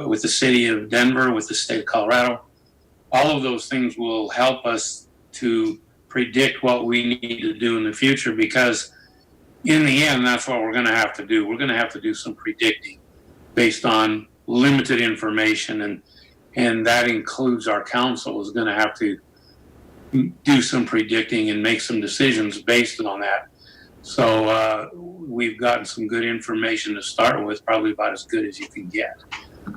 with the city of Denver, with the state of Colorado. All of those things will help us to predict what we need to do in the future, because in the end, that's what we're going to have to do. We're going to have to do some predicting based on limited information, and that includes our council is going to have to do some predicting and make some decisions based on that. So we've gotten some good information to start with, probably about as good as you can get.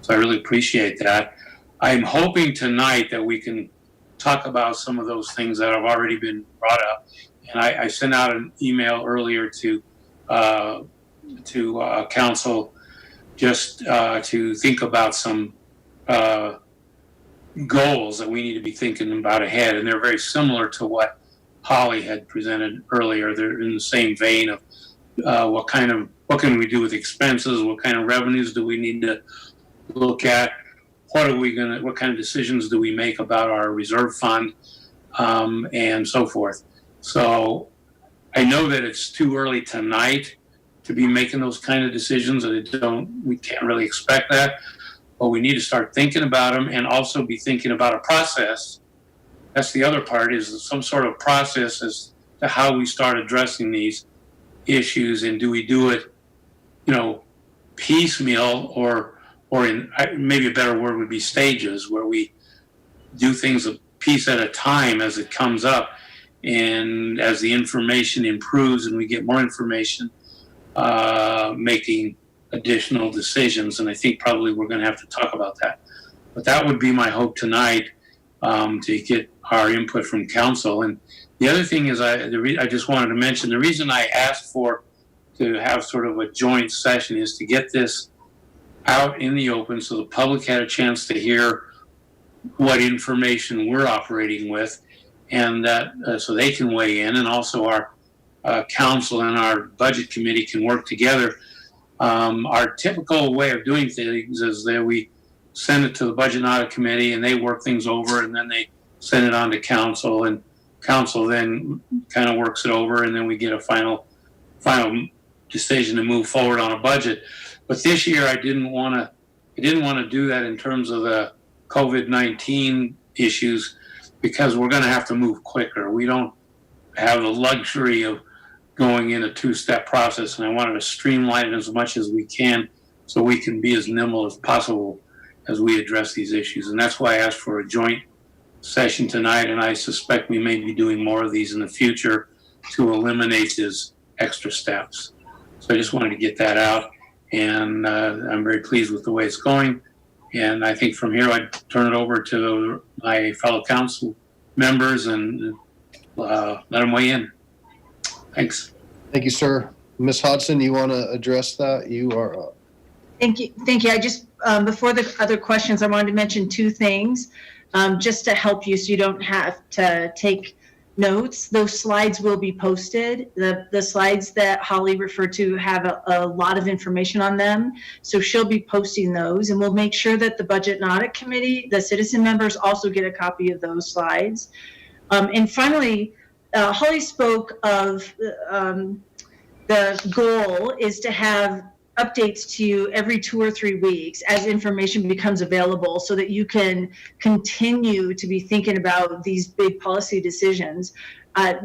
So I really appreciate that. I'm hoping tonight that we can talk about some of those things that have already been brought up. And I sent out an email earlier to council just to think about some goals that we need to be thinking about ahead. And they're very similar to what Holly had presented earlier. They're in the same vein of what can we do with expenses? What kind of revenues do we need to look at? What kind of decisions do we make about our reserve fund, and so forth. So I know that it's too early tonight to be making those kind of decisions, and we can't really expect that, but we need to start thinking about them and also be thinking about a process. That's the other part, is some sort of process as to how we start addressing these issues, and do we do it, piecemeal, or in maybe a better word would be stages, where we do things a piece at a time as it comes up, and as the information improves and we get more information, making additional decisions. And I think probably we're going to have to talk about that. But that would be my hope tonight, to get our input from council. And the other thing is, I just wanted to mention, the reason I asked to have sort of a joint session is to get this out in the open so the public had a chance to hear what information we're operating with, and that so they can weigh in, and also our council and our budget committee can work together. Our typical way of doing things is that we send it to the budget and audit committee, and they work things over, and then they send it on to council, and council then kind of works it over, and then we get a final decision to move forward on a budget. But this year, I didn't want to do that in terms of the COVID-19 issues, because we're going to have to move quicker. We don't have the luxury of going in a two-step process, and I wanted to streamline it as much as we can so we can be as nimble as possible as we address these issues. And that's why I asked for a joint session tonight, and I suspect we may be doing more of these in the future to eliminate these extra steps. So I just wanted to get that out, and I'm very pleased with the way it's going. And I think from here, I'd turn it over to my fellow council members and let them weigh in. Thanks. Thank you, sir. Ms. Hodgson, you want to address that? You are up. Thank you. I just, before the other questions, I wanted to mention two things, just to help you so you don't have to take notes. Those slides will be posted. The slides that Holly referred to have a lot of information on them. So she'll be posting those, and we'll make sure that the Budget and Audit Committee, the citizen members, also get a copy of those slides. And finally, Holly spoke of the goal is to have updates to you every 2 or 3 weeks as information becomes available, so that you can continue to be thinking about these big policy decisions.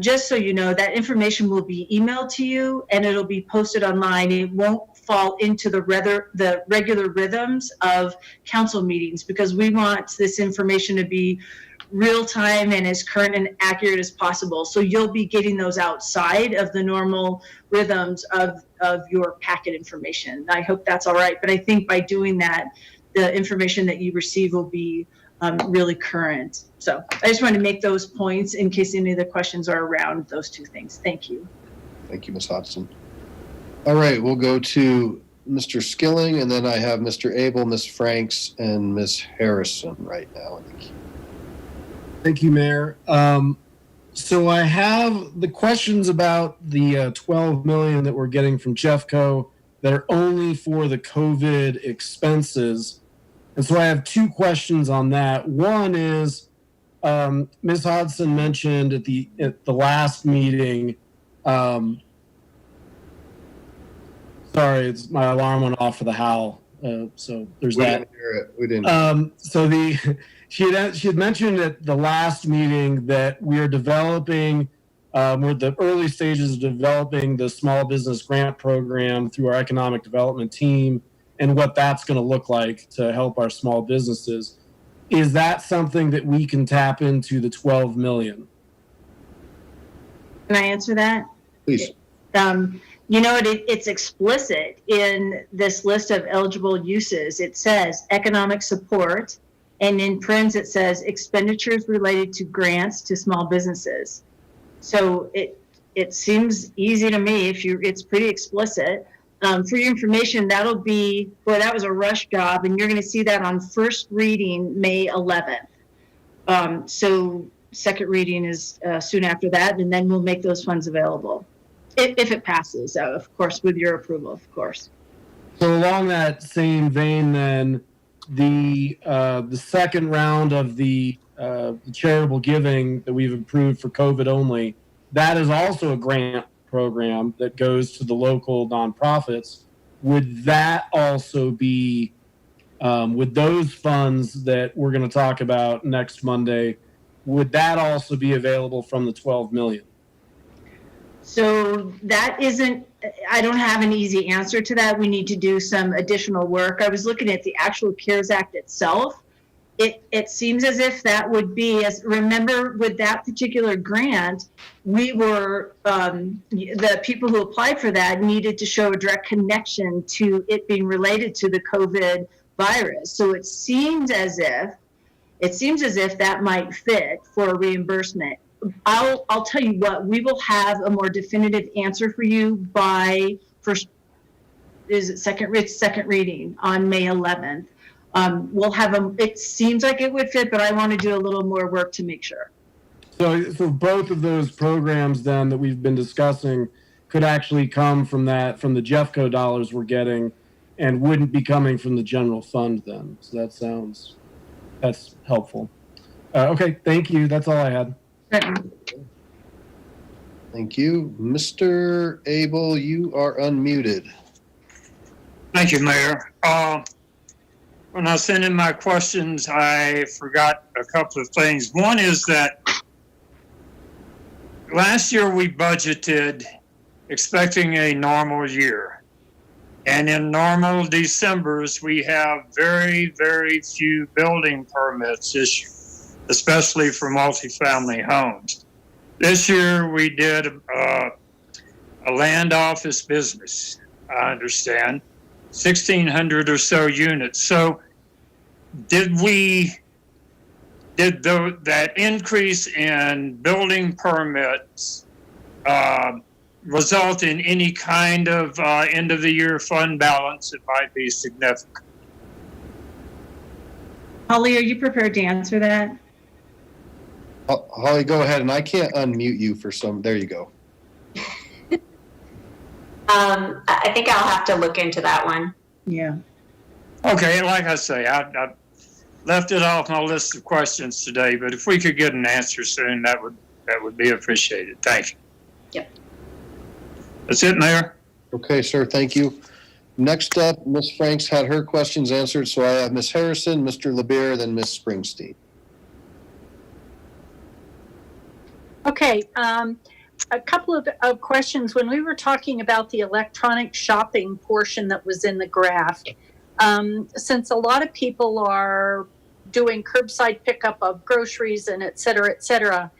Just so you know, that information will be emailed to you, and it'll be posted online. It won't fall into the regular rhythms of council meetings, because we want this information to be real time and as current and accurate as possible. So you'll be getting those outside of the normal rhythms of your packet information. I hope that's all right. But I think by doing that, the information that you receive will be really current. So I just wanted to make those points in case any of the questions are around those two things. Thank you. Thank you, Ms. Hodgson. All right, we'll go to Mr. Skilling, and then I have Mr. Abel, Ms. Franks, and Ms. Harrison right now. Thank you, Mayor. So I have the questions about the $12 million that we're getting from Jeffco that are only for the COVID expenses. And so I have two questions on that. One is, Ms. Hodgson mentioned at the last meeting, sorry, my alarm went off for the howl. So there's that. Didn't hear it. We didn't. She had mentioned at the last meeting that we are developing We're at the early stages of developing the small business grant program through our economic development team and what that's going to look like to help our small businesses. Is that something that we can tap into the 12 million? Can I answer that? Please. You know, it's explicit in this list of eligible uses. It says economic support, and in parentheses it says expenditures related to grants to small businesses. So it seems easy to me. It's pretty explicit. For your information, that'll be, boy, that was a rush job, and you're going to see that on first reading May 11th. So second reading is soon after that, and then we'll make those funds available. If it passes, of course, with your approval, of course. So along that same vein, then the second round of the charitable giving that we've approved for COVID only, that is also a grant program that goes to the local nonprofits. Would that also be with those funds that we're going to talk about next Monday? Would that also be available from the 12 million? So that isn't, I don't have an easy answer to that. We need to do some additional work. I was looking at the actual CARES Act itself. It seems as if that would be, as remember with that particular grant, we were, the people who applied for that needed to show a direct connection to it being related to the COVID virus. So it seems as if that might fit for a reimbursement. I'll tell you what, we will have a more definitive answer for you by second reading on May 11th. We'll have it seems like it would fit, but I want to do a little more work to make sure. So both of those programs then that we've been discussing could actually come from the Jeffco dollars we're getting and wouldn't be coming from the general fund then. So that's helpful. Okay, thank you. That's all I had. Thank you. Mr. Abel, you are unmuted. Thank you, Mayor. When I sent in my questions, I forgot a couple of things. One is that last year we budgeted expecting a normal year. And in normal Decembers, we have very, very few building permits issued, especially for multifamily homes. This year we did a land office business, I understand, 1,600 or so units. So did that increase in building permits result in any kind of end of the year fund balance that might be significant? Holly, are you prepared to answer that? Holly, go ahead, and I can't unmute you for some. There you go. I think I'll have to look into that one. Yeah. Okay, like I say, I left it off my list of questions today, but if we could get an answer soon, that would be appreciated. Thank you. Yep. That's it, Mayor. Okay, sir. Thank you. Next up, Ms. Franks had her questions answered, so I have Ms. Harrison, Mr. LeBeer, then Ms. Springsteen. Okay, a couple of questions. When we were talking about the electronic shopping portion that was in the graph, since a lot of people are doing curbside pickup of groceries and et cetera,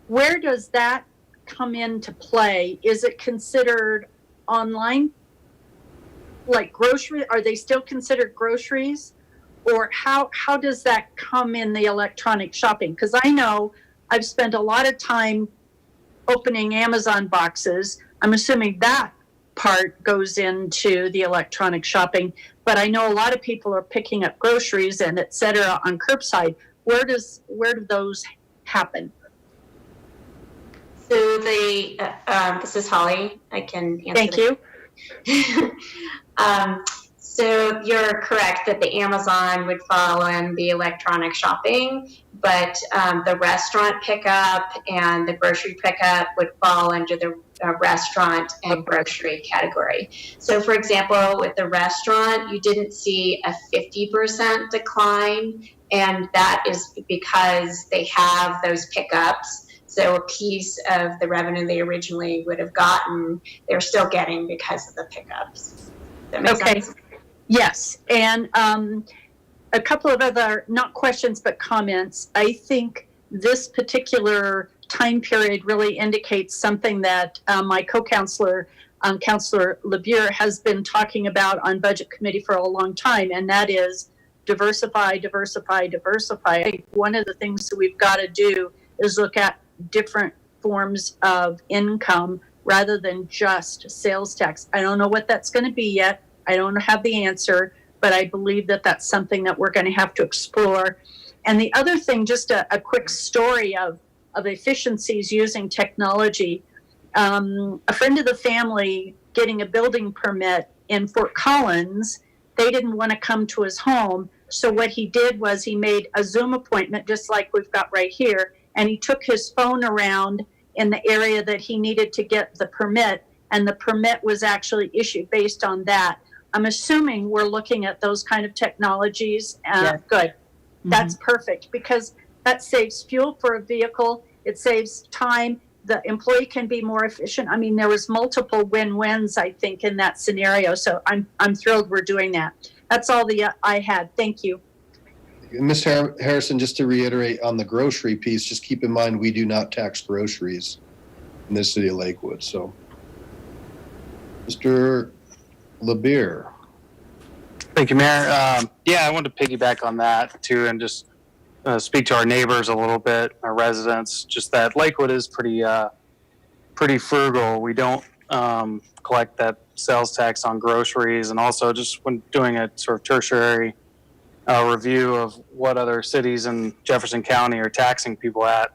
where does that come into play? Is it considered online? Like grocery, are they still considered groceries? Or how does that come in the electronic shopping? Because I know I've spent a lot of time opening Amazon boxes. I'm assuming that part goes into the electronic shopping, but I know a lot of people are picking up groceries and et cetera on curbside. Where do those happen? So this is Holly. I can answer. Thank you. So you're correct that the Amazon would fall in the electronic shopping, but the restaurant pickup and the grocery pickup would fall under the restaurant and grocery category. So for example, with the restaurant, you didn't see a 50% decline, and that is because they have those pickups. So a piece of the revenue they originally would have gotten, they're still getting because of the pickups. Does that make sense? Yes. And a couple of other, not questions, but comments. I think this particular time period really indicates something that my co-counselor, Counselor LeBure, has been talking about on Budget Committee for a long time, and that is diversify, diversify, diversify. I think one of the things that we've got to do is look at different forms of income rather than just sales tax. I don't know what that's going to be yet. I don't have the answer, but I believe that that's something that we're going to have to explore. And the other thing, just a quick story of efficiencies using technology. A friend of the family getting a building permit in Fort Collins, they didn't want to come to his home. So what he did was he made a Zoom appointment, just like we've got right here, and he took his phone around in the area that he needed to get the permit, and the permit was actually issued based on that. I'm assuming we're looking at those kind of technologies. Yes. Good. Mm-hmm. That's perfect, because that saves fuel for a vehicle. It saves time. The employee can be more efficient. I mean, there was multiple win-wins, I think, in that scenario. So I'm thrilled we're doing that. That's all I had. Thank you. Mr. Harrison, just to reiterate on the grocery piece, just keep in mind we do not tax groceries in the city of Lakewood. So, Mr. LeBure. Thank you, Mayor. I wanted to piggyback on that too, and just speak to our neighbors a little bit, our residents. Just that Lakewood is pretty frugal. We don't collect that sales tax on groceries, and also just when doing a sort of tertiary review of what other cities in Jefferson County are taxing people at,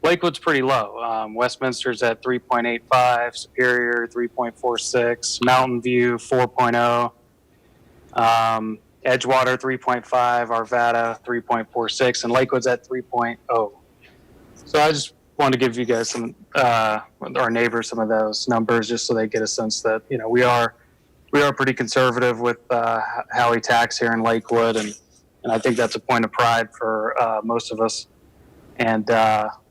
Lakewood's pretty low. Westminster's at 3.85, Superior 3.46, Mountain View 4.0, Edgewater 3.5, Arvada 3.46, and Lakewood's at 3.0. So I just wanted to give you guys some, our neighbors, some of those numbers, just so they get a sense that we are pretty conservative with how we tax here in Lakewood, and I think that's a point of pride for most of us, and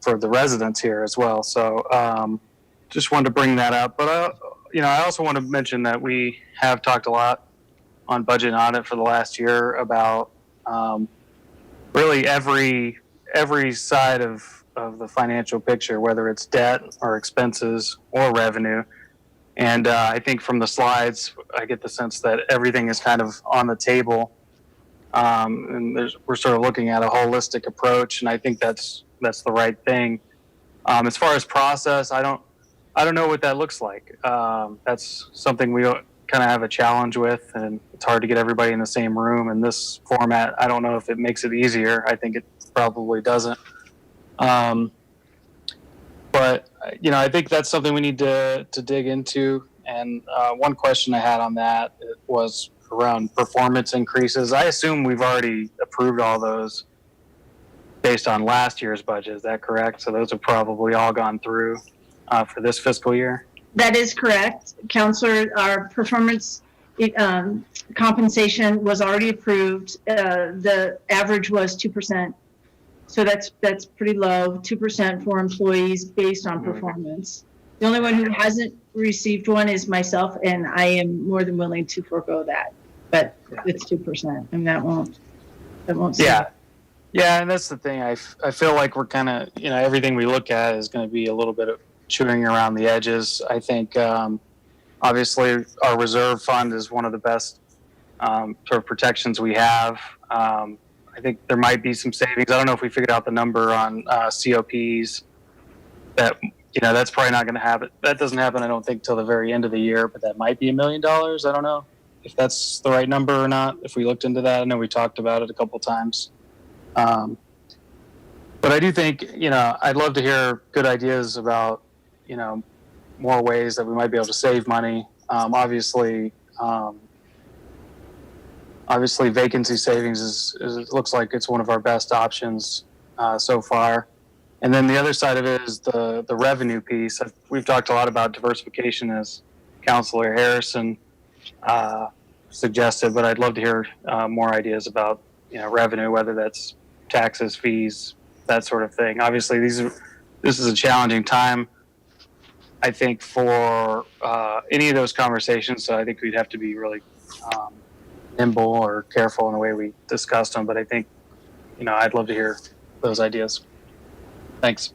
for the residents here as well. So just wanted to bring that up. But I also want to mention that we have talked a lot on budget and audit for the last year about really every side of the financial picture, whether it's debt or expenses or revenue. And I think from the slides, I get the sense that everything is kind of on the table. And we're sort of looking at a holistic approach, and I think that's the right thing. As far as process, I don't know what that looks like. That's something we kind of have a challenge with, and it's hard to get everybody in the same room in this format. I don't know if it makes it easier. I think it probably doesn't. But I think that's something we need to dig into. And one question I had on that was around performance increases. I assume we've already approved all those based on last year's budget. Is that correct? So those have probably all gone through for this fiscal year. That is correct, Counselor. Our performance compensation was already approved. The average was 2%. So that's pretty low, 2% for employees based on performance. The only one who hasn't received one is myself, and I am more than willing to forego that. But it's 2%, and that won't. Yeah, and that's the thing. I feel like we're kind of, everything we look at is going to be a little bit of chewing around the edges. I think obviously our reserve fund is one of the best sort of protections we have. I think there might be some savings. I don't know if we figured out the number on COPs. That that's probably not going to happen. That doesn't happen, I don't think, till the very end of the year. But that might be $1 million. I don't know if that's the right number or not. If we looked into that, I know we talked about it a couple times. But I do think I'd love to hear good ideas about more ways that we might be able to save money. Obviously, vacancy savings it looks like it's one of our best options so far. And then the other side of it is the revenue piece. We've talked a lot about diversification, as Counselor Harrison suggested, but I'd love to hear more ideas about revenue, whether that's taxes, fees, that sort of thing. Obviously, these this is a challenging time, I think, for any of those conversations. So I think we'd have to be really nimble or careful in the way we discussed them. But I think, I'd love to hear those ideas. Thanks.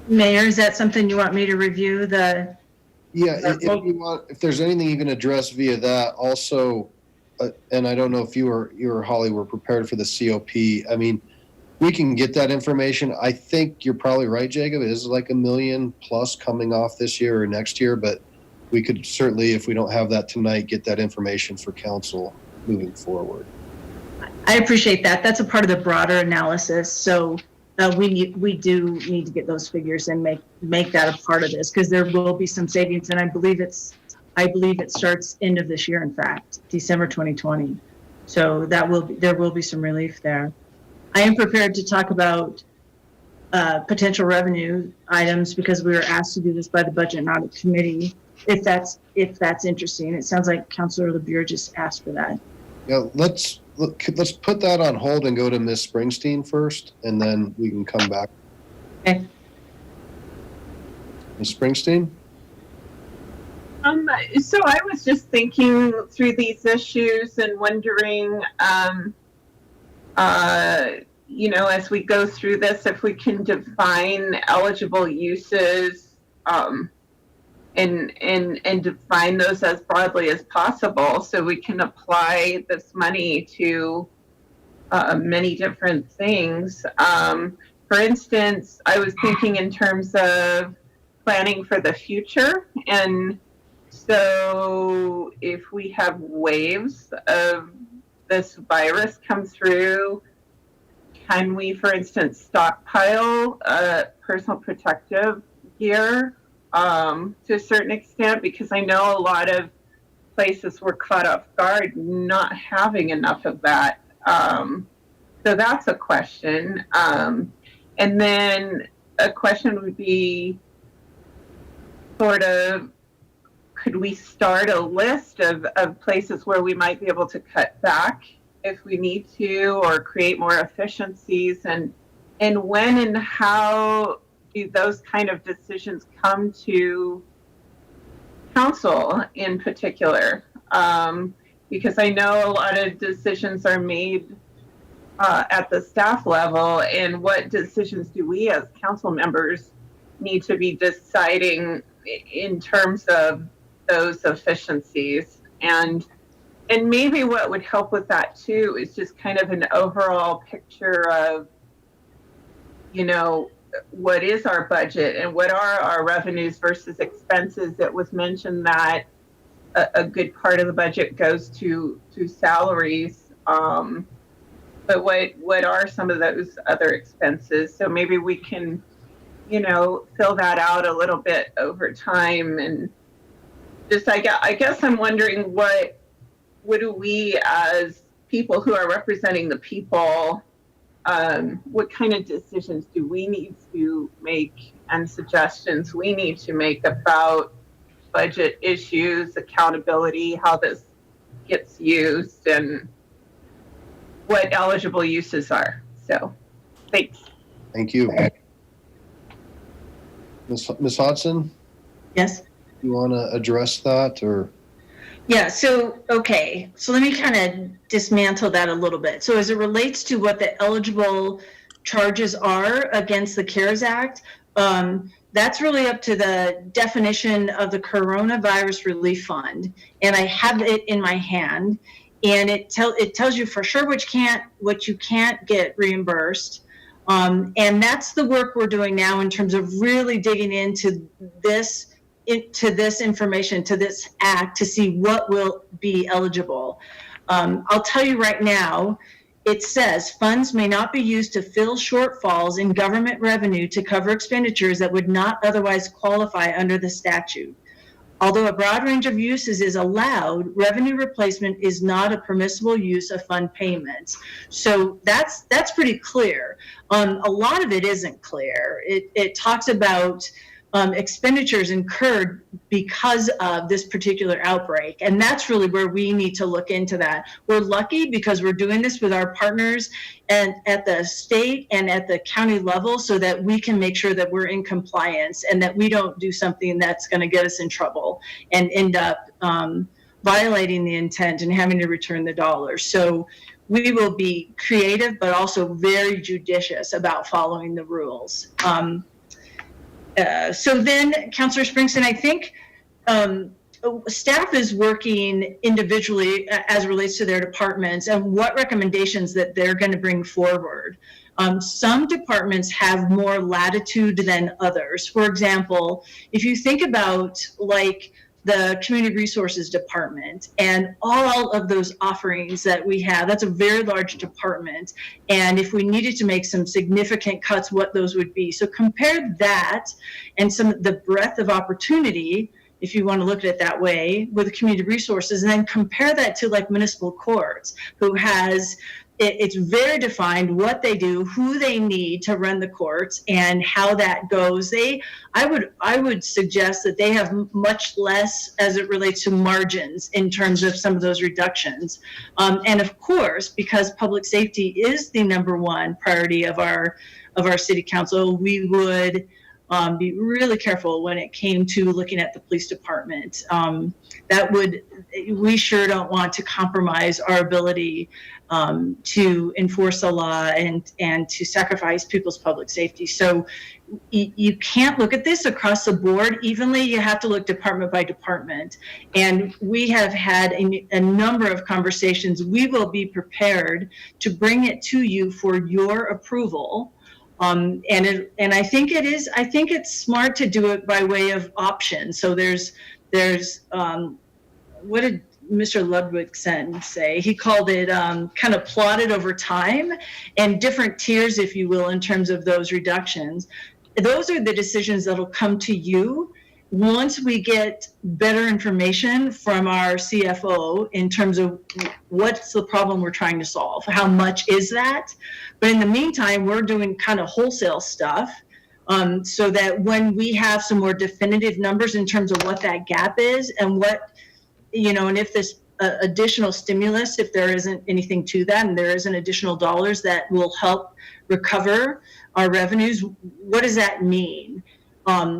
Mayor, is that something you want me to review? Yeah, if you want, if there's anything you can address via that, also, and I don't know if you or Holly were prepared for the COP. I mean, we can get that information. I think you're probably right, Jacob. It is like $1 million plus coming off this year or next year, but we could certainly, if we don't have that tonight, get that information for council moving forward. I appreciate that. That's a part of the broader analysis. So we do need to get those figures and make that a part of this, because there will be some savings, and I believe it starts end of this year. In fact, December 2020. So there will be some relief there. I am prepared to talk about potential revenue items, because we were asked to do this by the Budget and Audit Committee. If that's interesting, it sounds like Councilor LeBure just asked for that. Yeah, let's put that on hold and go to Ms. Springsteen first, and then we can come back. Okay. Ms. Springsteen? So I was just thinking through these issues and wondering, as we go through this, if we can define eligible uses, and define those as broadly as possible, so we can apply this money to many different things. For instance, I was thinking in terms of planning for the future, and so if we have waves of this virus come through, can we, for instance, stockpile personal protective gear to a certain extent? Because I know a lot of places were caught off guard not having enough of that. So that's a question. And then a question would be sort of, could we start a list of places where we might be able to cut back if we need to, or create more efficiencies? And when and how do those kind of decisions come to council in particular? Because I know a lot of decisions are made at the staff level, and what decisions do we as council members need to be deciding in terms of those efficiencies? And maybe what would help with that too is just kind of an overall picture of, what is our budget and what are our revenues versus expenses. It was mentioned that a good part of the budget goes to salaries, but what are some of those other expenses? So maybe we can, fill that out a little bit over time. And just, I guess I'm wondering what do we as people who are representing the people, what kind of decisions do we need to make and suggestions we need to make about budget issues, accountability, how this gets used, and what eligible uses are. So, thanks. Thank you. Ms. Hodgson? Yes. You want to address that, or? Yeah, so let me kind of dismantle that a little bit. So as it relates to what the eligible charges are against the CARES Act, that's really up to the definition of the Coronavirus Relief Fund. And I have it in my hand, and it tells you for sure what you can't get reimbursed. And that's the work we're doing now in terms of really digging into this information, to this act, to see what will be eligible. I'll tell you right now, it says funds may not be used to fill shortfalls in government revenue to cover expenditures that would not otherwise qualify under the statute. Although a broad range of uses is allowed, revenue replacement is not a permissible use of fund payments. So that's pretty clear. A lot of it isn't clear. It talks about expenditures incurred because of this particular outbreak. And that's really where we need to look into that. We're lucky because we're doing this with our partners and at the state and at the county level so that we can make sure that we're in compliance and that we don't do something that's going to get us in trouble and end up violating the intent and having to return the dollars. So we will be creative, but also very judicious about following the rules. So then, Councillor Springston, I think staff is working individually as it relates to their departments and what recommendations that they're going to bring forward. Some departments have more latitude than others. For example, if you think about like the Community Resources Department and all of those offerings that we have, that's a very large department. And if we needed to make some significant cuts, what those would be. So compare that and the breadth of opportunity, if you want to look at it that way, with the Community Resources, and then compare that to like municipal courts, who has, it's very defined what they do, who they need to run the courts, and how that goes. I would suggest that they have much less as it relates to margins in terms of some of those reductions. And of course, because public safety is the #1 priority of our city council, we would be really careful when it came to looking at the police department. We sure don't want to compromise our ability to enforce the law and to sacrifice people's public safety. So you can't look at this across the board evenly. You have to look department by department. And we have had a number of conversations. We will be prepared to bring it to you for your approval. And I think it's smart to do it by way of options. So there's what did Mr. Ludwigson say? He called it kind of plotted over time and different tiers, if you will, in terms of those reductions. Those are the decisions that'll come to you once we get better information from our CFO in terms of what's the problem we're trying to solve, how much is that. But in the meantime, we're doing kind of wholesale stuff so that when we have some more definitive numbers in terms of what that gap is and what, and if this additional stimulus, if there isn't anything to that and there isn't additional dollars that will help recover our revenues, what does that mean?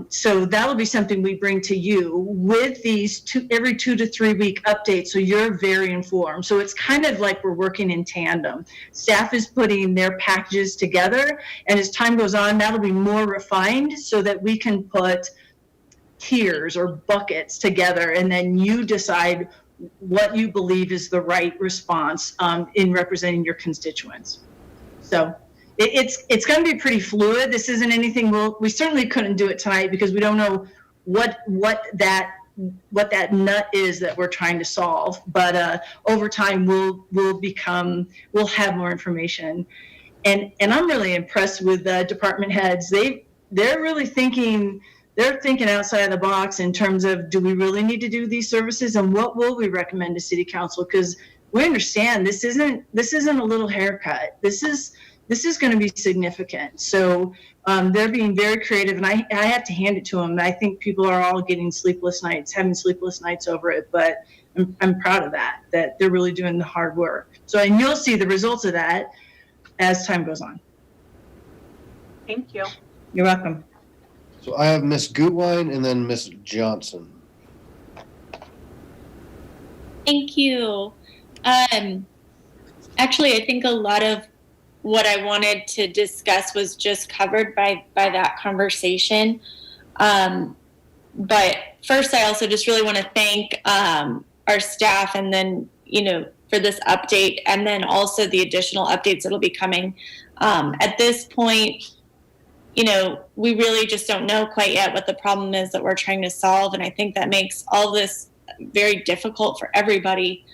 So that'll be something we bring to you with these every 2 to 3 week updates, so you're very informed. So it's kind of like we're working in tandem. Staff is putting their packages together, and as time goes on, that'll be more refined so that we can put tiers or buckets together, and then you decide what you believe is the right response in representing your constituents. So it's going to be pretty fluid. This isn't anything we certainly couldn't do it tonight because we don't know what that nut is that we're trying to solve. But over time, we'll have more information. And I'm really impressed with the department heads. They're really thinking. They're thinking outside of the box in terms of, do we really need to do these services, and what will we recommend to City Council? Because we understand this isn't a little haircut. This is going to be significant. So they're being very creative, and I have to hand it to them. I think people are all having sleepless nights over it, but I'm proud of that they're really doing the hard work. So, and you'll see the results of that as time goes on. Thank you. You're welcome. So I have Miss Gutwein and then Miss Johnson. Thank you. Actually, I think a lot of what I wanted to discuss was just covered by that conversation. But first, I also just really want to thank our staff, and then, for this update, and then also the additional updates that'll be coming. At this point, we really just don't know quite yet what the problem is that we're trying to solve. And I think that makes all this very difficult for everybody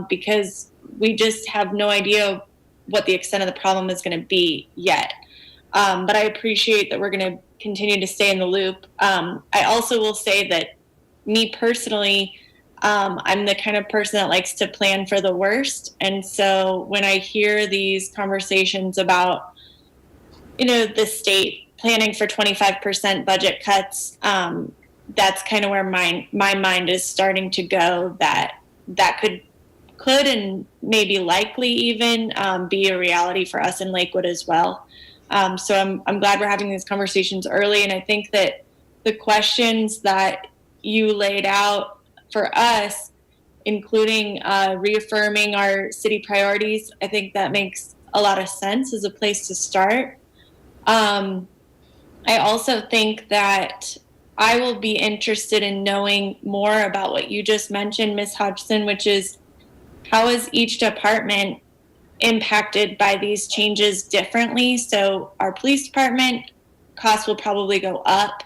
because we just have no idea what the extent of the problem is going to be yet. But I appreciate that we're going to continue to stay in the loop. I also will say that me personally, I'm the kind of person that likes to plan for the worst. And so when I hear these conversations about, the state planning for 25% budget cuts, that's kind of where my mind is starting to go, that could and maybe likely even be a reality for us in Lakewood as well. So I'm glad we're having these conversations early, and I think that the questions that you laid out for us, including reaffirming our city priorities, I think that makes a lot of sense as a place to start. I also think that I will be interested in knowing more about what you just mentioned, Ms. Hodgson, which is how is each department impacted by these changes differently? So our police department costs will probably go up.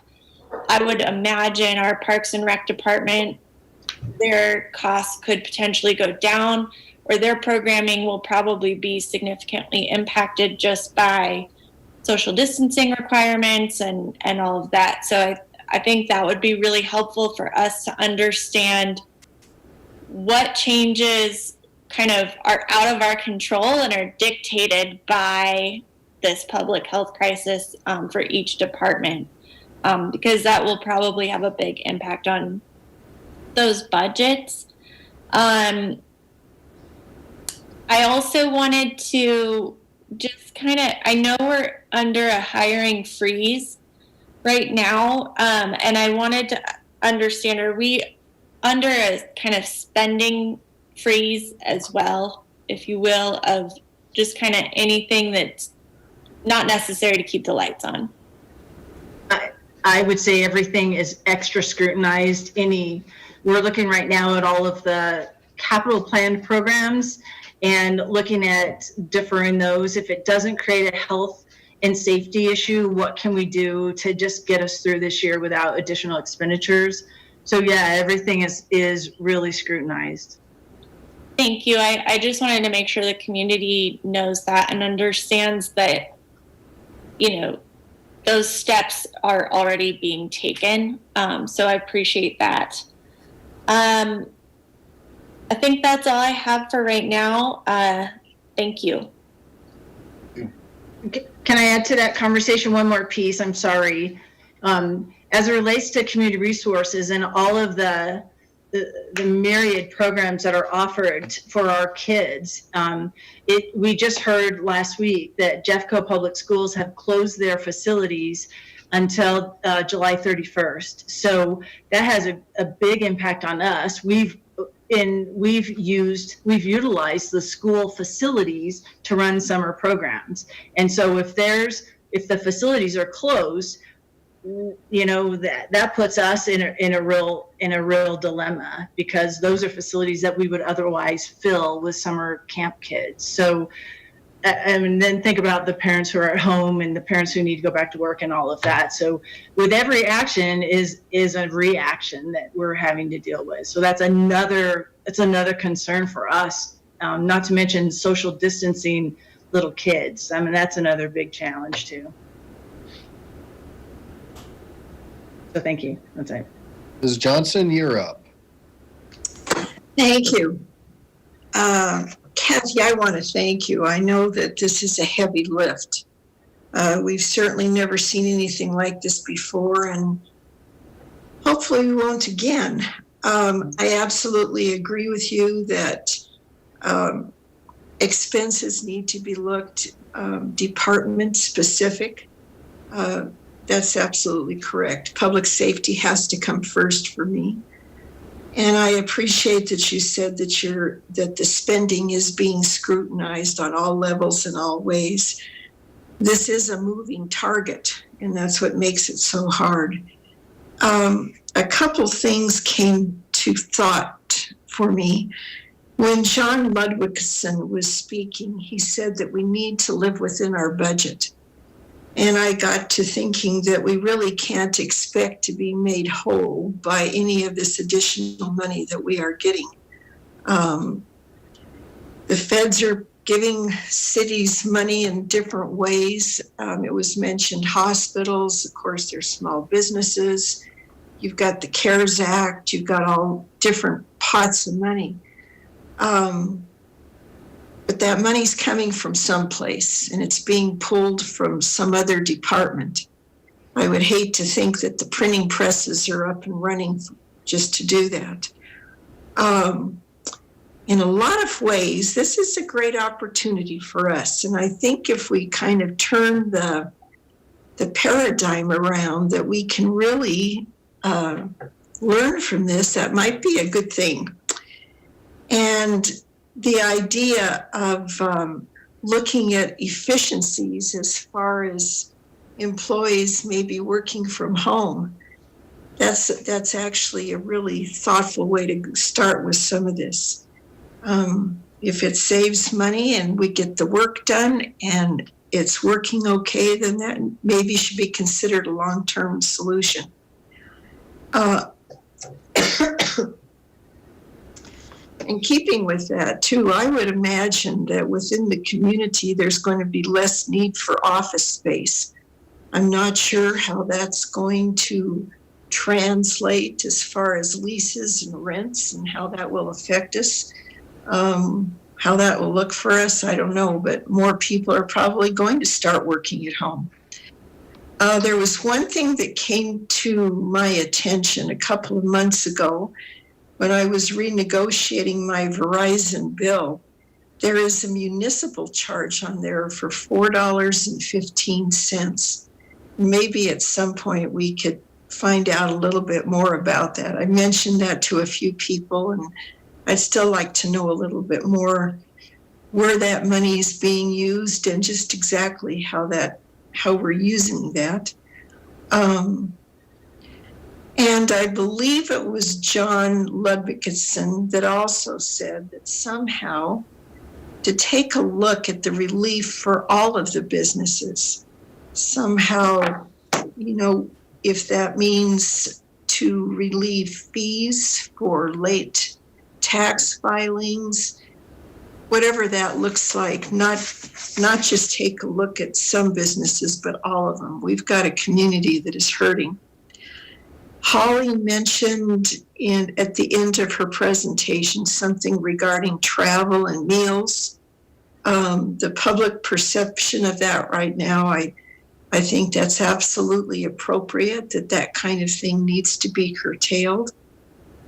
I would imagine our Parks and Rec department, their costs could potentially go down, or their programming will probably be significantly impacted just by social distancing requirements and all of that. So I think that would be really helpful for us to understand what changes kind of are out of our control and are dictated by this public health crisis for each department, because that will probably have a big impact on those budgets. I also wanted to just kind of, I know we're under a hiring freeze right now, and I wanted to understand, are we under a kind of spending freeze as well, if you will, of just kind of anything that's not necessary to keep the lights on? I would say everything is extra scrutinized. We're looking right now at all of the capital plan programs and looking at deferring those. If it doesn't create a health and safety issue, what can we do to just get us through this year without additional expenditures? So yeah, everything is really scrutinized. Thank you. I just wanted to make sure the community knows that and understands that, those steps are already being taken. So I appreciate that. I think that's all I have for right now. Thank you. Can I add to that conversation one more piece? I'm sorry. As it relates to community resources and all of the myriad programs that are offered for our kids, we just heard last week that Jeffco Public Schools have closed their facilities until July 31st. So that has a big impact on us. We've utilized the school facilities to run summer programs. And so if the facilities are closed, that puts us in a real dilemma, because those are facilities that we would otherwise fill with summer camp kids. So, and then think about the parents who are at home and the parents who need to go back to work and all of that. So with every action is a reaction that we're having to deal with. So that's another concern for us, not to mention social distancing little kids. I mean, that's another big challenge too. So thank you. That's it. Ms. Johnson, you're up. Thank you. Kathy, I want to thank you. I know that this is a heavy lift. We've certainly never seen anything like this before, and hopefully we won't again. I absolutely agree with you that expenses need to be looked department specific. That's absolutely correct. Public safety has to come first for me. And I appreciate that you said that the spending is being scrutinized on all levels and all ways. This is a moving target, and that's what makes it so hard. A couple things came to thought for me. When John Ludwigson was speaking, he said that we need to live within our budget. And I got to thinking that we really can't expect to be made whole by any of this additional money that we are getting. The feds are giving cities money in different ways. It was mentioned hospitals, of course, there's small businesses. You've got the CARES Act, you've got all different pots of money. But that money's coming from someplace, and it's being pulled from some other department. I would hate to think that the printing presses are up and running just to do that. In a lot of ways, this is a great opportunity for us. And I think if we kind of turn the paradigm around, that we can really learn from this, that might be a good thing. And the idea of looking at efficiencies as far as employees maybe working from home, that's actually a really thoughtful way to start with some of this. If it saves money and we get the work done and it's working okay, then that maybe should be considered a long-term solution. In keeping with that too, I would imagine that within the community, there's going to be less need for office space. I'm not sure how that's going to translate as far as leases and rents and how that will affect us. How that will look for us, I don't know, but more people are probably going to start working at home. There was one thing that came to my attention a couple of months ago when I was renegotiating my Verizon bill. There is a municipal charge on there for $4.15. Maybe at some point we could find out a little bit more about that. I mentioned that to a few people, and I'd still like to know a little bit more where that money is being used and just exactly how we're using that. And I believe it was John Ludwigson that also said that somehow to take a look at the relief for all of the businesses, somehow, if that means to relieve fees for late tax filings, whatever that looks like, not just take a look at some businesses, but all of them. We've got a community that is hurting. Holly mentioned at the end of her presentation something regarding travel and meals. The public perception of that right now, I think that's absolutely appropriate, that kind of thing needs to be curtailed.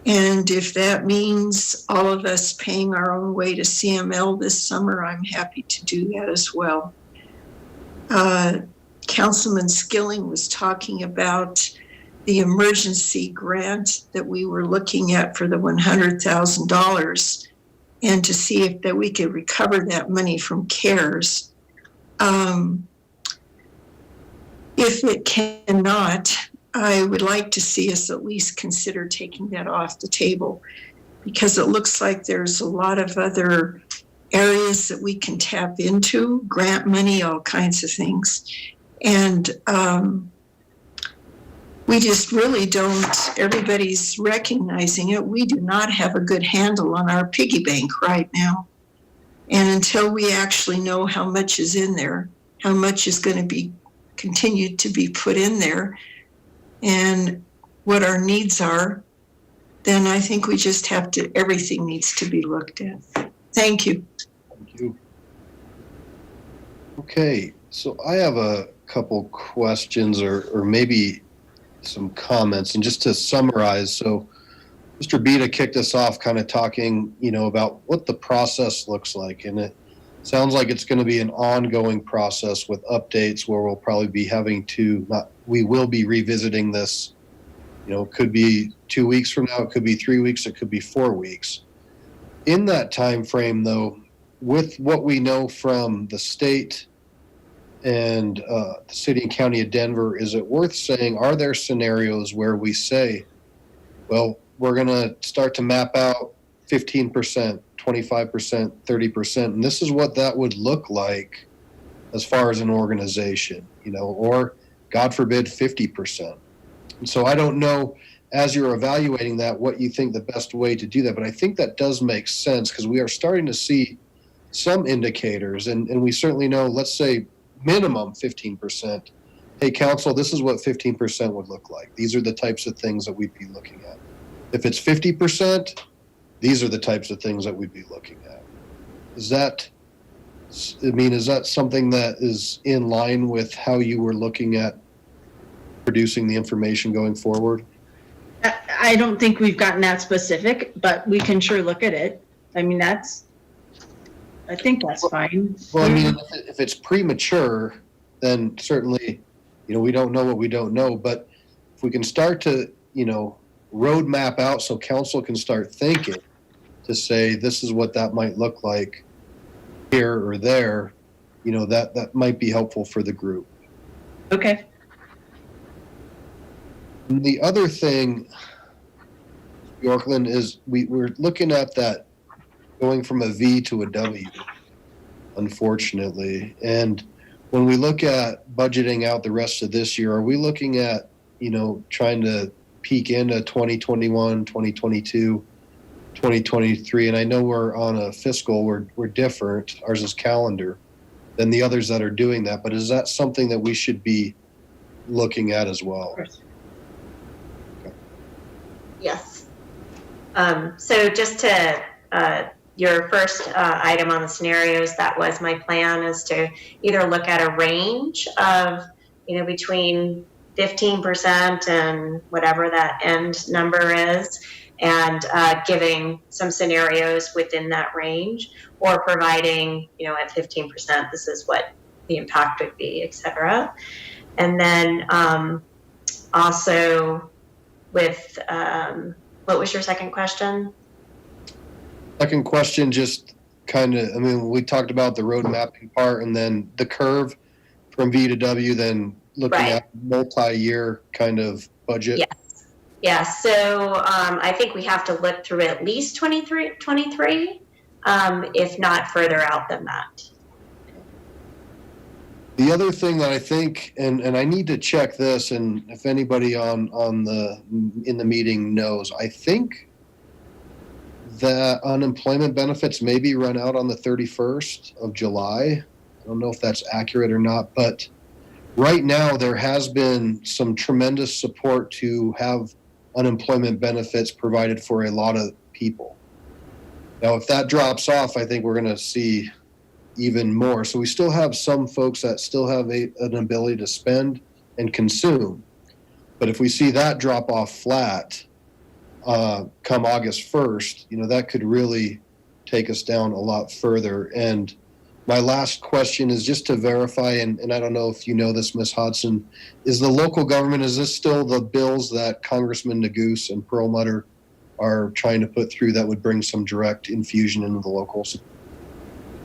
And if that means all of us paying our own way to CML this summer, I'm happy to do that as well. Councilman Skilling was talking about the emergency grant that we were looking at for the $100,000 and to see if that we could recover that money from CARES. If it cannot, I would like to see us at least consider taking that off the table, because it looks like there's a lot of other areas that we can tap into, grant money, all kinds of things. And we just really don't, everybody's recognizing it. We do not have a good handle on our piggy bank right now. And until we actually know how much is in there, how much is going to be continued to be put in there, and what our needs are, then I think we just have to, everything needs to be looked at. Thank you. Thank you. Okay, so I have a couple questions or maybe some comments. And just to summarize, so Mr. Beta kicked us off kind of talking, about what the process looks like. And it sounds like it's going to be an ongoing process with updates where we'll probably be we will be revisiting this, could be 2 weeks from now, it could be 3 weeks, it could be 4 weeks. In that time frame, though, with what we know from the state and the city and county of Denver, is it worth saying, are there scenarios where we say, well, we're going to start to map out 15%, 25%, 30%, and this is what that would look like as far as an organization, or God forbid 50%. And so I don't know, as you're evaluating that, what you think the best way to do that, but I think that does make sense because we are starting to see some indicators, and we certainly know, let's say minimum 15%. Hey, council, this is what 15% would look like. These are the types of things that we'd be looking at. If it's 50%, these are the types of things that we'd be looking at. Is that something that is in line with how you were looking at producing the information going forward? I don't think we've gotten that specific, but we can sure look at it. I mean, I think that's fine. Well, I mean, if it's premature, then certainly, we don't know what we don't know. But if we can start to, road map out so council can start thinking to say, this is what that might look like here or there, that might be helpful for the group. Okay. And the other thing, Bjorklund, is we're looking at that going from a V to a W, unfortunately. And when we look at budgeting out the rest of this year, are we looking at, trying to peek into 2021, 2022, 2023? And I know we're on a fiscal, we're different, ours is calendar, than the others that are doing that. But is that something that we should be looking at as well? Yes. So just to your first item on the scenarios, that was my plan, is to either look at a range of, between 15% and whatever that end number is, and giving some scenarios within that range, or providing, at 15%, this is what the impact would be, et cetera. And then also with, what was your second question? Second question, just kind of, we talked about the road mapping part and then the curve from V to W, then looking at multi-year kind of budget. Yes. Yeah. So I think we have to look through at least 23, if not further out than that. The other thing that I think, and I need to check this, and if anybody in the meeting knows, I think that unemployment benefits maybe run out on the 31st of July. I don't know if that's accurate or not, but right now there has been some tremendous support to have unemployment benefits provided for a lot of people. Now, if that drops off, I think we're going to see even more. So we still have some folks that still have an ability to spend and consume. But if we see that drop off flat come August 1st, that could really take us down a lot further. And my last question is just to verify, and I don't know if you know this, Ms. Hodgson, is the local government, is this still the bills that Congressman Neguse and Perlmutter are trying to put through that would bring some direct infusion into the locals?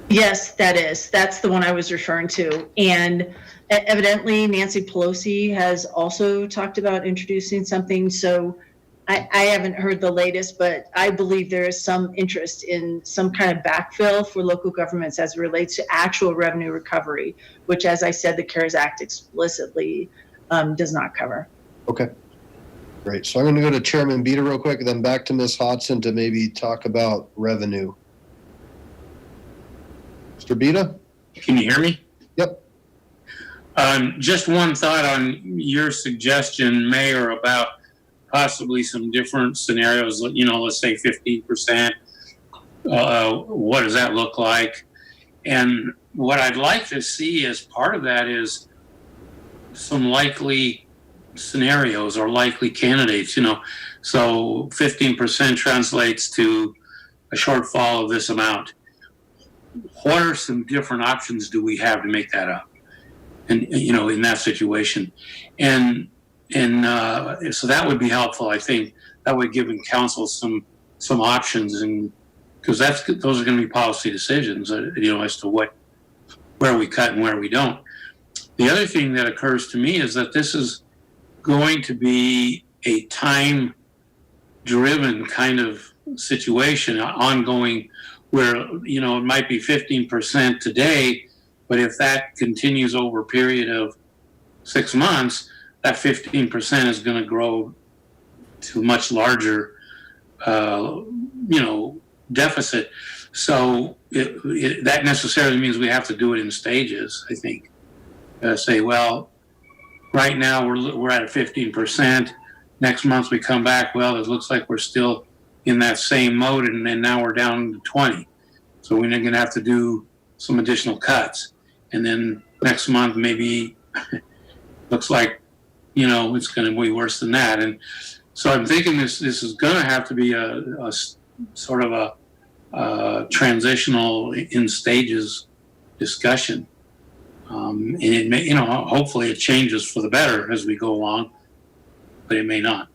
Yes, that's the one I was referring to. And evidently Nancy Pelosi has also talked about introducing something. So I haven't heard the latest, but I believe there is some interest in some kind of backfill for local governments as it relates to actual revenue recovery, which, as I said, the CARES Act explicitly does not cover. Okay, great. So I'm going to go to Chairman Beta real quick, and then back to Ms. Hodgson to maybe talk about revenue. Mr. Beta? Can you hear me? Yep. Just one thought on your suggestion, Mayor, about possibly some different scenarios, let's say 15%. What does that look like? And what I'd like to see as part of that is some likely scenarios or likely candidates, So 15% translates to a shortfall of this amount. What are some different options do we have to make that up? And, in that situation. And so that would be helpful. I think that would give council some options, and because those are going to be policy decisions, as to where we cut and where we don't. The other thing that occurs to me is that this is going to be a time-driven kind of situation, ongoing, where it might be 15% today, but if that continues over a period of 6 months, that 15% is going to grow to a much larger, deficit. So that necessarily means we have to do it in stages, I think. Say, well, right now we're at a 15%. Next month we come back, well, it looks like we're still in that same mode, and then now we're down to 20. So we're going to have to do some additional cuts. And then next month maybe looks like it's going to be worse than that. And so I'm thinking this is going to have to be a sort of a transitional in stages discussion. And it may, hopefully it changes for the better as we go along, but it may not.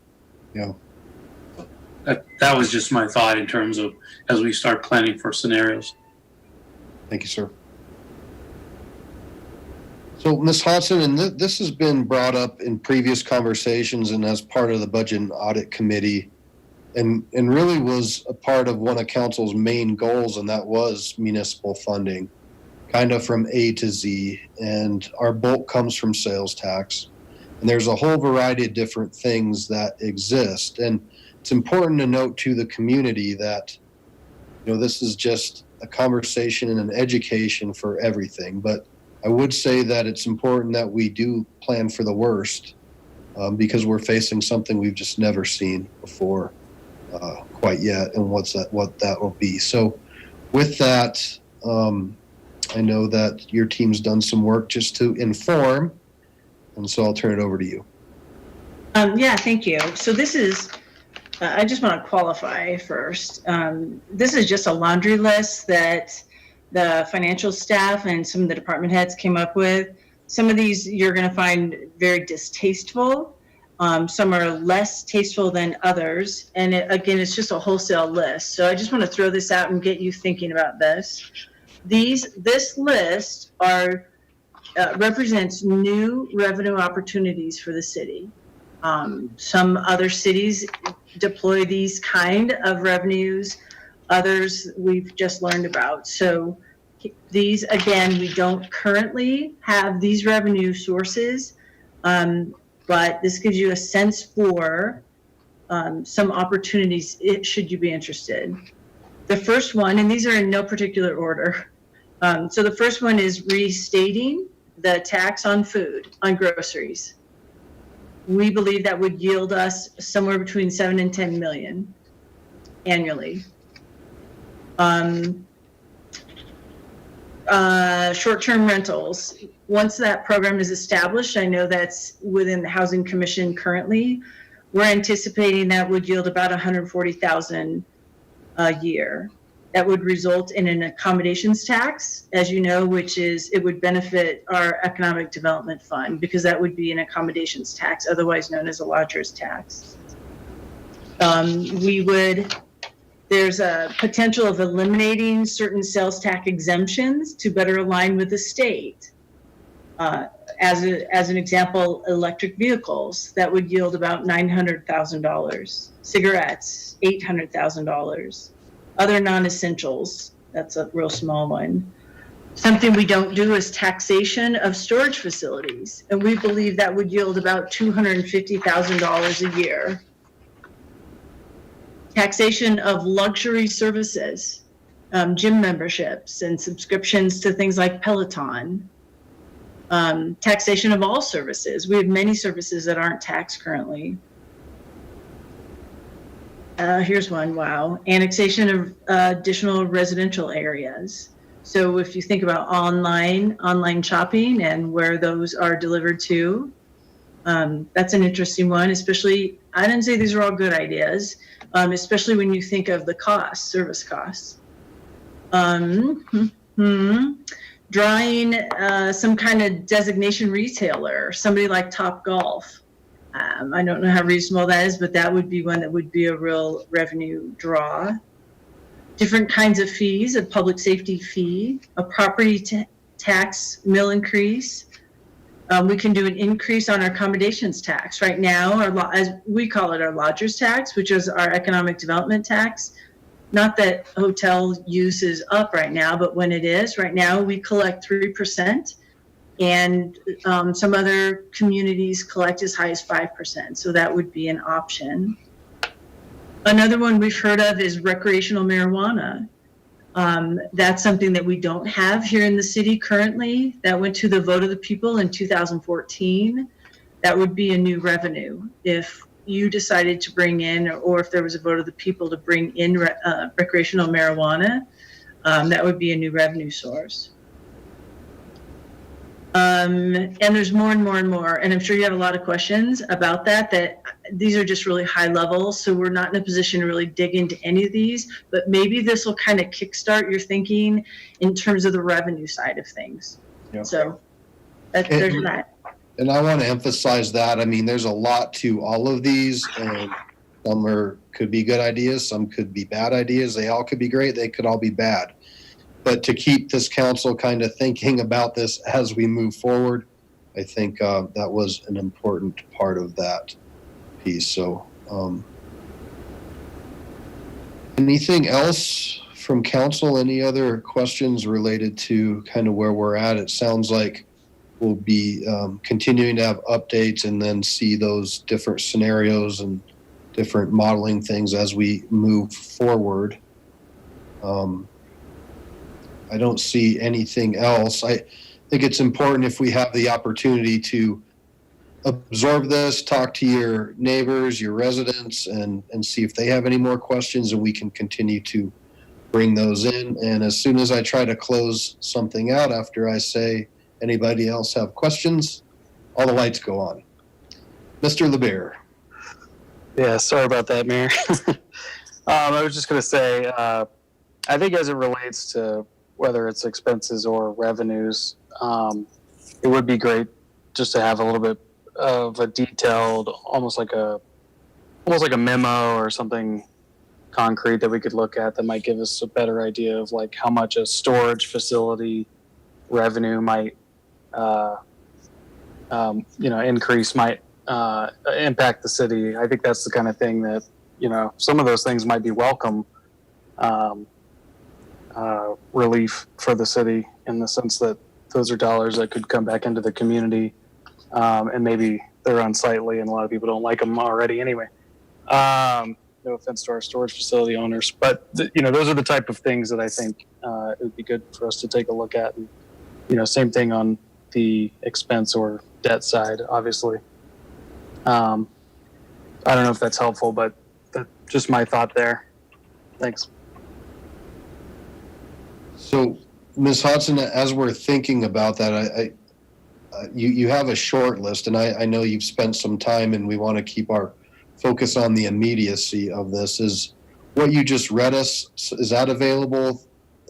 Yeah. That was just my thought in terms of as we start planning for scenarios. Thank you, sir. So, Ms. Hodgson, and this has been brought up in previous conversations and as part of the Budget and Audit Committee, and really was a part of one of Council's main goals, and that was municipal funding, kind of from A to Z. And our bulk comes from sales tax. And there's a whole variety of different things that exist. And it's important to note to the community that, this is just a conversation and an education for everything. But I would say that it's important that we do plan for the worst because we're facing something we've just never seen before quite yet, and what that will be. So with that, I know that your team's done some work just to inform, and so I'll turn it over to you. Yeah, thank you. So this is, I just want to qualify first. This is just a laundry list that the financial staff and some of the department heads came up with. Some of these you're going to find very distasteful. Some are less tasteful than others. And again, it's just a wholesale list. So I just want to throw this out and get you thinking about this. This list represents new revenue opportunities for the city. Some other cities deploy these kind of revenues. Others we've just learned about. So these, again, we don't currently have these revenue sources, but this gives you a sense for some opportunities should you be interested. The first one, and these are in no particular order. So the first one is restating the tax on food, on groceries. We believe that would yield us somewhere between 7 and 10 million annually. Short-term rentals. Once that program is established, I know that's within the Housing Commission currently, we're anticipating that would yield about 140,000 a year. That would result in an accommodations tax, as you know, it would benefit our economic development fund because that would be an accommodations tax, otherwise known as a lodger's tax. There's a potential of eliminating certain sales tax exemptions to better align with the state. As an example, electric vehicles, that would yield about $900,000. Cigarettes, $800,000. Other non-essentials, that's a real small one. Something we don't do is taxation of storage facilities, and we believe that would yield about $250,000 a year. Taxation of luxury services, gym memberships and subscriptions to things like Peloton. Taxation of all services. We have many services that aren't taxed currently. Here's one, wow. Annexation of additional residential areas. So if you think about online shopping and where those are delivered to, that's an interesting one, especially, I didn't say these are all good ideas, especially when you think of the costs, service costs. Drawing some kind of designation retailer, somebody like Top Golf. I don't know how reasonable that is, but that would be one that would be a real revenue draw. Different kinds of fees, a public safety fee, a property tax mill increase. We can do an increase on our accommodations tax. Right now, as we call it, our lodger's tax, which is our economic development tax. Not that hotel use is up right now, but when it is, right now we collect 3%. And some other communities collect as high as 5%. So that would be an option. Another one we've heard of is recreational marijuana. That's something that we don't have here in the city currently. That went to the vote of the people in 2014. That would be a new revenue. If you decided to bring in, or if there was a vote of the people to bring in recreational marijuana, that would be a new revenue source. And there's more and more and more, and I'm sure you have a lot of questions about that these are just really high level, so we're not in a position to really dig into any of these, but maybe this will kind of kickstart your thinking in terms of the revenue side of things. Yeah. So there's that. And I want to emphasize that. I mean, there's a lot to all of these, and some could be good ideas, some could be bad ideas. They all could be great, they could all be bad. But to keep this council kind of thinking about this as we move forward, I think that was an important part of that piece. So anything else from council? Any other questions related to kind of where we're at? It sounds like we'll be continuing to have updates and then see those different scenarios and different modeling things as we move forward. I don't see anything else. I think it's important, if we have the opportunity, to absorb this, talk to your neighbors, your residents, and see if they have any more questions, and we can continue to bring those in. And as soon as I try to close something out after I say, anybody else have questions, all the lights go on. Mr. LeBear. Yeah, sorry about that, Mayor. I was just going to say, I think as it relates to whether it's expenses or revenues, it would be great just to have a little bit of a detailed, almost like a memo or something concrete that we could look at that might give us a better idea of like how much a storage facility revenue might, increase, might impact the city. I think that's the kind of thing that, some of those things might be welcome relief for the city, in the sense that those are dollars that could come back into the community, and maybe they're unsightly and a lot of people don't like them already anyway. No offense to our storage facility owners, but those are the type of things that I think it would be good for us to take a look at. And same thing on the expense or debt side, obviously. I don't know if that's helpful, but that's just my thought there. Thanks. So, Ms. Hodgson, as we're thinking about that, you have a short list, and I know you've spent some time, and we want to keep our focus on the immediacy of this. Is what you just read us, is that available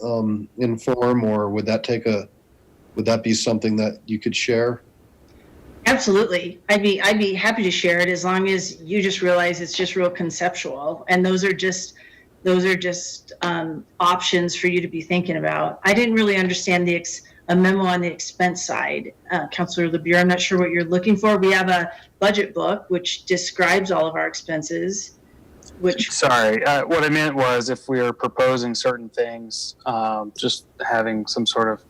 in form, or would that be something that you could share? Absolutely. I'd be happy to share it, as long as you just realize it's just real conceptual, and those are just options for you to be thinking about. I didn't really understand a memo on the expense side, Councilor LeBear. I'm not sure what you're looking for. We have a budget book which describes all of our expenses. Sorry, what I meant was, if we are proposing certain things, just having some sort of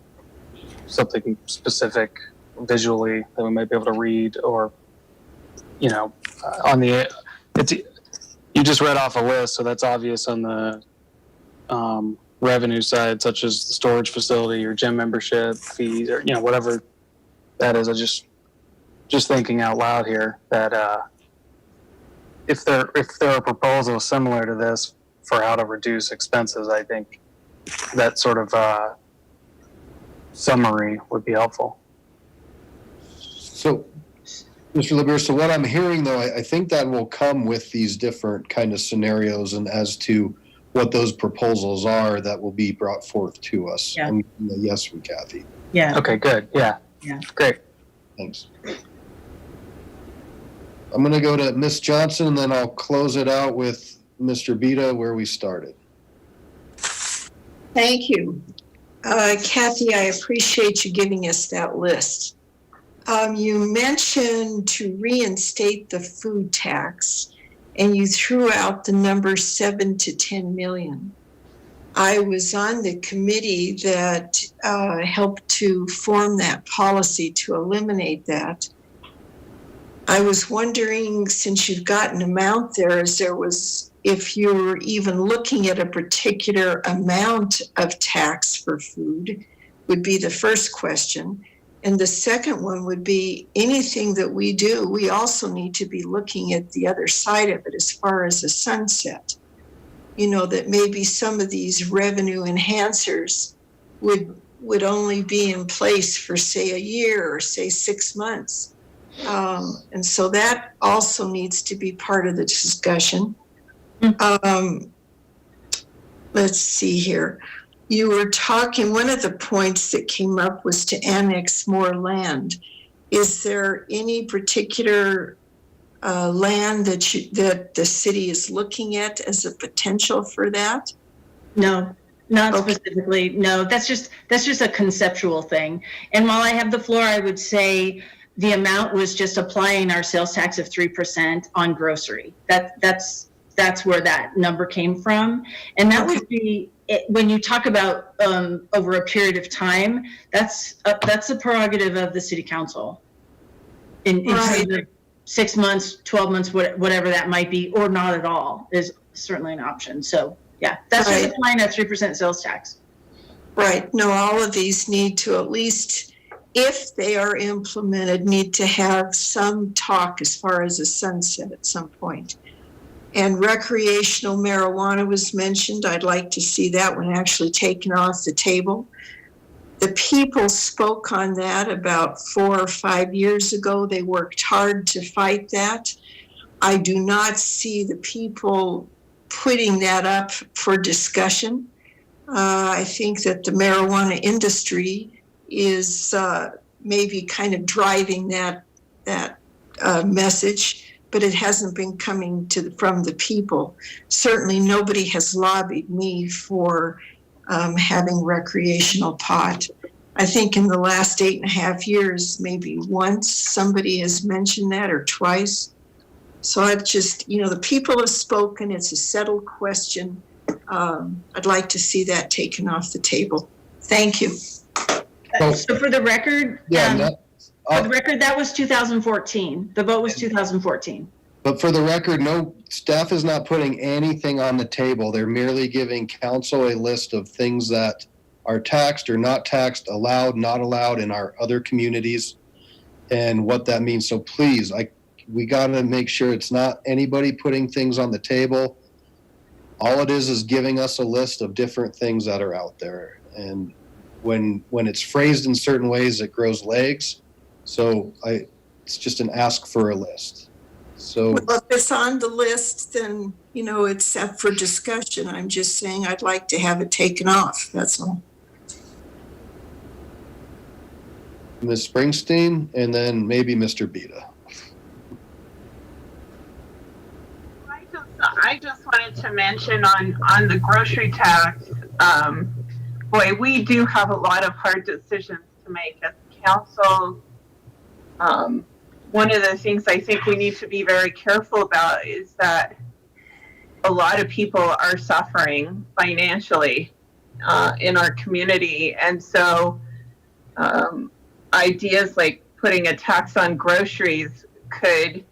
something specific visually that we might be able to read, or you just read off a list, so that's obvious on the revenue side, such as the storage facility or gym membership fees, or whatever that is. I just thinking out loud here that if there are proposals similar to this for how to reduce expenses, I think that sort of summary would be helpful. So, Mr. LeBear, so what I'm hearing, though, I think that will come with these different kind of scenarios, and as to what those proposals are that will be brought forth to us. Yeah. Yes, from Kathy. Yeah. Okay, good. Yeah. Great. Thanks. I'm going to go to Ms. Johnson, and then I'll close it out with Mr. Bita where we started. Thank you. Kathy, I appreciate you giving us that list. You mentioned to reinstate the food tax, and you threw out the number 7 to 10 million. I was on the committee that helped to form that policy to eliminate that. I was wondering, since you've got an amount there, if you're even looking at a particular amount of tax for food, would be the first question. And the second one would be, anything that we do, we also need to be looking at the other side of it as far as a sunset. That maybe some of these revenue enhancers would would only be in place for, say, a year or, say, 6 months. And so that also needs to be part of the discussion. Let's see here. You were talking, one of the points that came up was to annex more land. Is there any particular land that the city is looking at as a potential for that? No, not specifically. No, that's just a conceptual thing. And while I have the floor, I would say the amount was just applying our sales tax of 3% on grocery. That's where that number came from. And that would be, when you talk about over a period of time, that's a prerogative of the city council. In terms of 6 months, 12 months, whatever that might be, or not at all, is certainly an option. So yeah, that's just applying that 3% sales tax. Right. No, all of these need to, at least if they are implemented, need to have some talk as far as a sunset at some point. And recreational marijuana was mentioned. I'd like to see that one actually taken off the table. The people spoke on that about 4 or 5 years ago. They worked hard to fight that. I do not see the people putting that up for discussion. I think that the marijuana industry is maybe kind of driving that message, but it hasn't been coming from the people. Certainly nobody has lobbied me for having recreational pot. I think in the last 8.5 years, maybe once somebody has mentioned that, or twice. So I've just, the people have spoken. It's a settled question. I'd like to see that taken off the table. Thank you. So for the record, that was 2014. The vote was 2014. But for the record, no, staff is not putting anything on the table. They're merely giving council a list of things that are taxed or not taxed, allowed, not allowed in our other communities, and what that means. So please, we got to make sure it's not anybody putting things on the table. All it is giving us a list of different things that are out there. And when it's phrased in certain ways, it grows legs. So it's just an ask for a list. So well, if it's on the list, then, it's up for discussion. I'm just saying I'd like to have it taken off. That's all. Ms. Springsteen, and then maybe Mr. Beta. I just wanted to mention on the grocery tax, boy, we do have a lot of hard decisions to make as council. One of the things I think we need to be very careful about is that a lot of people are suffering financially in our community. And so ideas like putting a tax on groceries could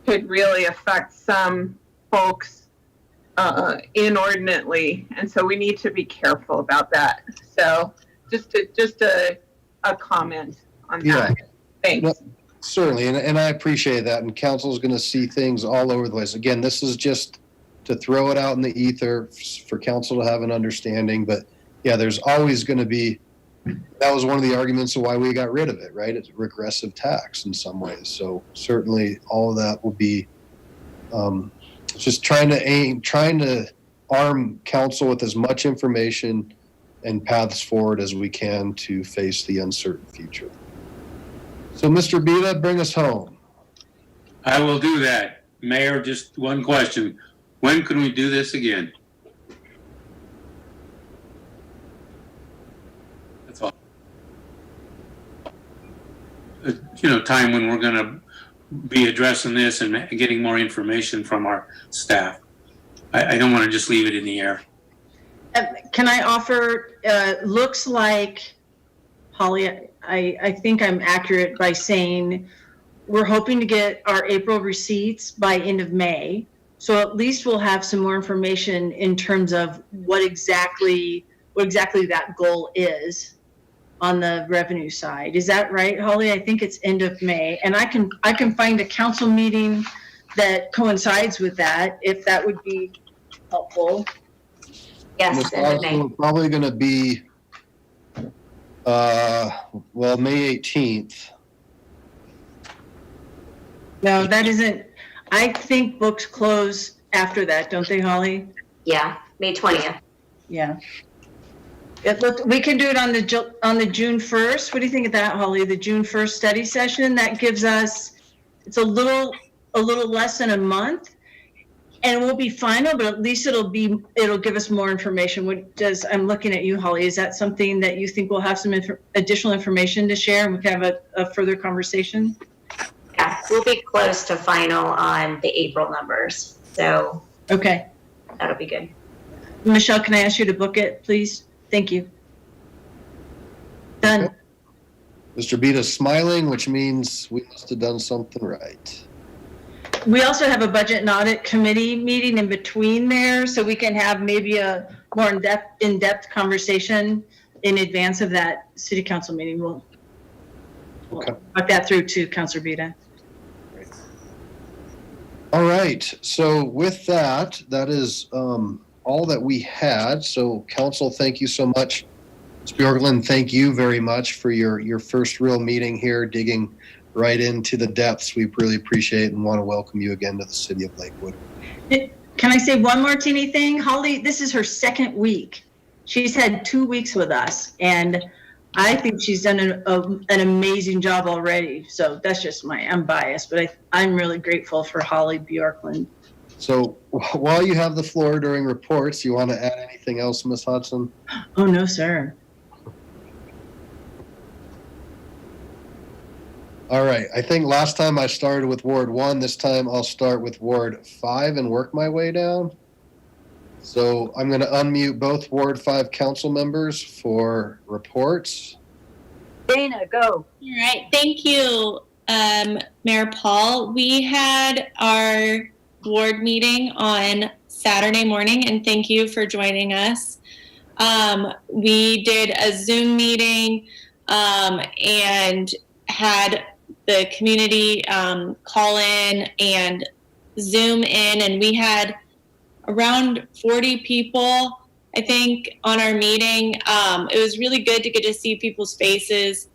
really affect some folks inordinately, and so we need to be careful about that. So just a comment on that. Thanks. Well, certainly, and I appreciate that. And council is going to see things all over the place. Again, this is just to throw it out in the ether for council to have an understanding. But yeah, there's always going to be. That was one of the arguments of why we got rid of it, right? It's a regressive tax in some ways. So certainly all of that will be just trying to arm council with as much information and paths forward as we can to face the uncertain future. So Mr. Beta, bring us home. I will do that. Mayor, just one question. When can we do this again? That's all. Time when we're going to be addressing this and getting more information from our staff. I don't want to just leave it in the air. Can I offer, looks like, Holly, I think I'm accurate by saying we're hoping to get our April receipts by end of May. So at least we'll have some more information in terms of what exactly that goal is on the revenue side. Is that right, Holly? I think it's end of May, and I can find a council meeting that coincides with that, if that would be helpful. Yes, end of May. Probably going to be Well, May 18th. No, that isn't, I think books close after that, don't they, Holly? Yeah, May 20th. Yeah. We can do it on the June 1st. What do you think of that, Holly? The June 1st study session, that gives us, it's a little less than a month, and it won't be final, but at least it'll give us more information. I'm looking at you, Holly. Is that something that you think we'll have some additional information to share, and we can have a further conversation? Yeah, we'll be close to final on the April numbers. So okay, that'll be good. Michelle, can I ask you to book it, please? Thank you. Done. Okay. Mr. Beta's smiling, which means we must have done something right. We also have a budget and audit committee meeting in between there, so we can have maybe a more in-depth conversation in advance of that city council meeting. We'll talk that through to Councilor Beta. All right. So with that, that is all that we had. So council, thank you so much. Ms. Bjorklund, thank you very much for your first real meeting here, digging right into the depths. We really appreciate and want to welcome you again to the city of Lakewood. Can I say one more teeny thing? Holly, this is her second week. She's had 2 weeks with us, and I think she's done an amazing job already. So that's just I'm biased, but I'm really grateful for Holly Bjorklund. So while you have the floor during reports, you want to add anything else, Ms. Hodgson? Oh, no, sir. All right. I think last time I started with Ward 1. This time I'll start with Ward 5 and work my way down. So I'm going to unmute both Ward 5 council members for reports. Dana, go. All right. Thank you, Mayor Paul. We had our board meeting on Saturday morning, and thank you for joining us. We did a Zoom meeting and had the community call in and Zoom in, and we had around 40 people, I think, on our meeting. It was really good to get to see people's faces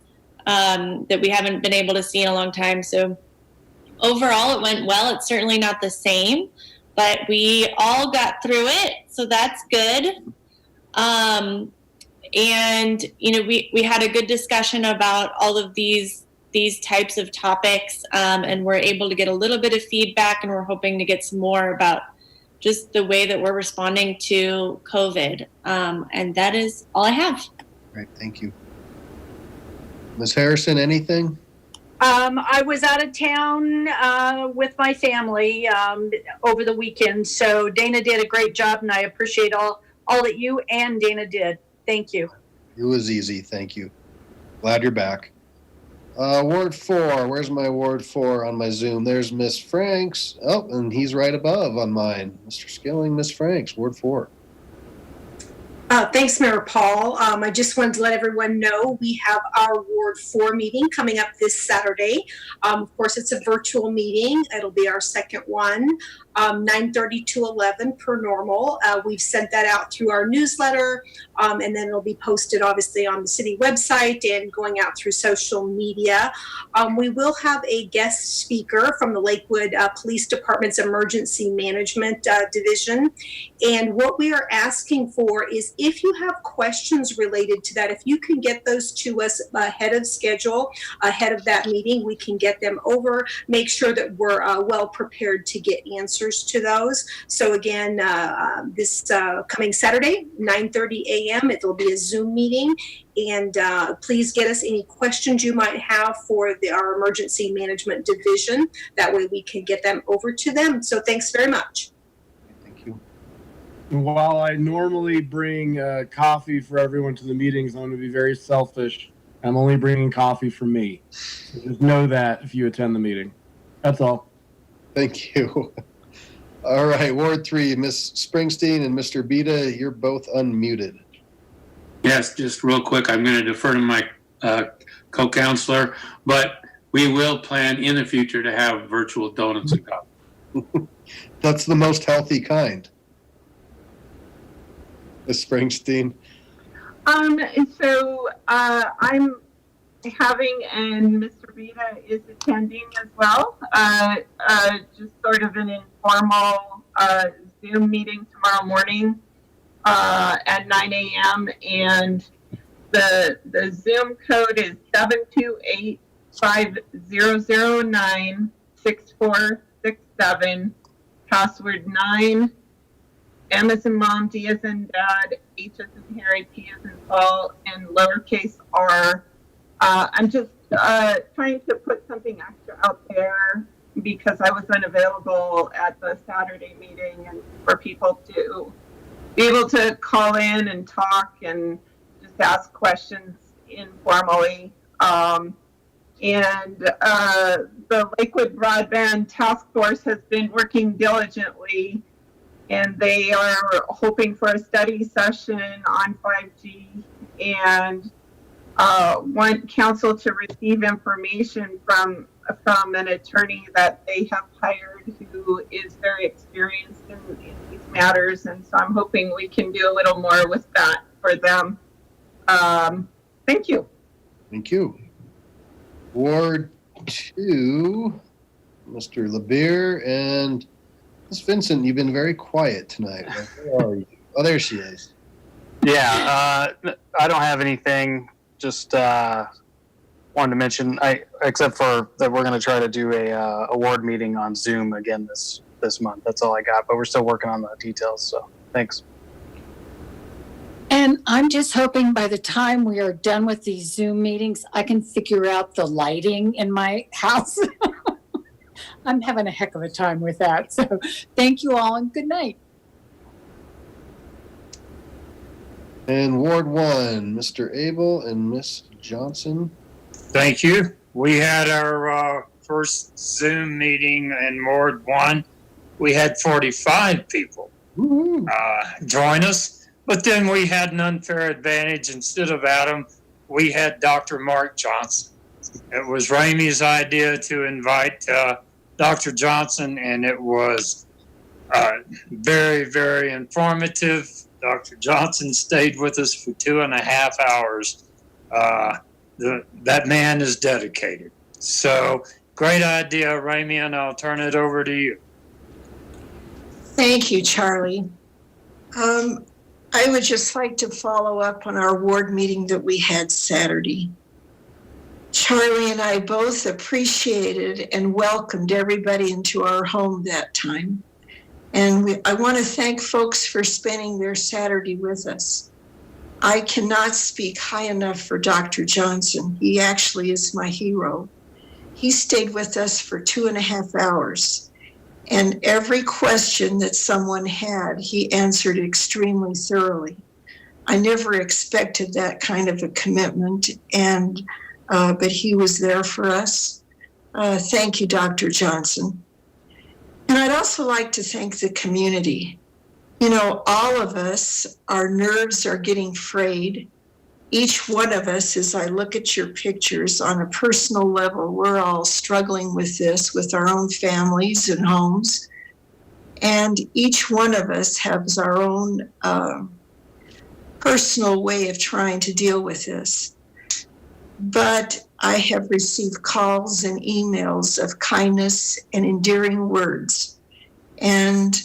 that we haven't been able to see in a long time. So overall, it went well. It's certainly not the same, but we all got through it, so that's good. And we had a good discussion about all of these types of topics, and we're able to get a little bit of feedback, and we're hoping to get some more about just the way that we're responding to COVID. And that is all I have. Great, thank you. Ms. Harrison, anything? I was out of town with my family over the weekend, so Dana did a great job, and I appreciate all that you and Dana did. Thank you. It was easy, thank you. Glad you're back. Ward 4, where's my Ward 4 on my Zoom? There's Miss Franks. Oh, and he's right above on mine. Mr. Skilling, Miss Franks, Ward 4. Thanks, Mayor Paul. I just wanted to let everyone know we have our Ward 4 meeting coming up this Saturday. Of course, it's a virtual meeting. It'll be our second one, 9:30 to 11 per normal. We've sent that out through our newsletter, and then it'll be posted, obviously, on the city website and going out through social media. We will have a guest speaker from the Lakewood Police Department's Emergency Management Division. And what we are asking for is, if you have questions related to that, if you can get those to us ahead of schedule, ahead of that meeting, we can get them over, make sure that we're well prepared to get answers to those. So again, this coming Saturday, 9:30 a.m., it'll be a Zoom meeting. And please get us any questions you might have for our Emergency Management Division. That way we can get them over to them. So thanks very much. While I normally bring coffee for everyone to the meetings, I'm going to be very selfish. I'm only bringing coffee for me. So just know that if you attend the meeting. That's all. Thank you. All right, Ward 3, Ms. Springsteen and Mr. Beta, you're both unmuted. Yes, just real quick, I'm going to defer to my co-counselor, but we will plan in the future to have virtual donuts and coffee. That's the most healthy kind. Ms. Springsteen. I'm having, and Mr. Vita is attending as well, just sort of an informal Zoom meeting tomorrow morning at 9 a.m. And the Zoom code is 728-5009-6467, password 9. M as in mom, D as in dad, H as in Harry, P as in Paul, and lowercase r. I'm just trying to put something extra out there because I was unavailable at the Saturday meeting, and for people to be able to call in and talk and just ask questions informally. And the Lakewood Broadband Task Force has been working diligently, and they are hoping for a study session on 5G and want council to receive information from an attorney that they have hired who is very experienced in these matters. And so I'm hoping we can do a little more with that for them. Thank you. Thank you. Ward 2, Mr. LeBeer and Ms. Vincent, you've been very quiet tonight. Where are you? Oh, there she is. Yeah, I don't have anything. Just wanted to mention, except for that we're going to try to do a award meeting on Zoom again this month. That's all I got, but we're still working on the details. So thanks. And I'm just hoping by the time we are done with these Zoom meetings, I can figure out the lighting in my house. I'm having a heck of a time with that. So thank you all and good night. And Ward 1, Mr. Abel and Miss Johnson. Thank you. We had our first Zoom meeting in Ward 1. We had 45 people join us, but then we had an unfair advantage. Instead of Adam, we had Dr. Mark Johnson. It was Ramey's idea to invite Dr. Johnson, and it was very, very informative. Dr. Johnson stayed with us for 2.5 hours. That man is dedicated. So great idea, Ramey, and I'll turn it over to you. Thank you, Charlie. I would just like to follow up on our ward meeting that we had Saturday. Charlie and I both appreciated and welcomed everybody into our home that time. And I want to thank folks for spending their Saturday with us. I cannot speak high enough for Dr. Johnson. He actually is my hero. He stayed with us for 2.5 hours. And every question that someone had, he answered extremely thoroughly. I never expected that kind of a commitment, but he was there for us. Thank you, Dr. Johnson. And I'd also like to thank the community. You know, all of us, our nerves are getting frayed. Each one of us, as I look at your pictures on a personal level, we're all struggling with this with our own families and homes. And each one of us has our own personal way of trying to deal with this. But I have received calls and emails of kindness and endearing words. And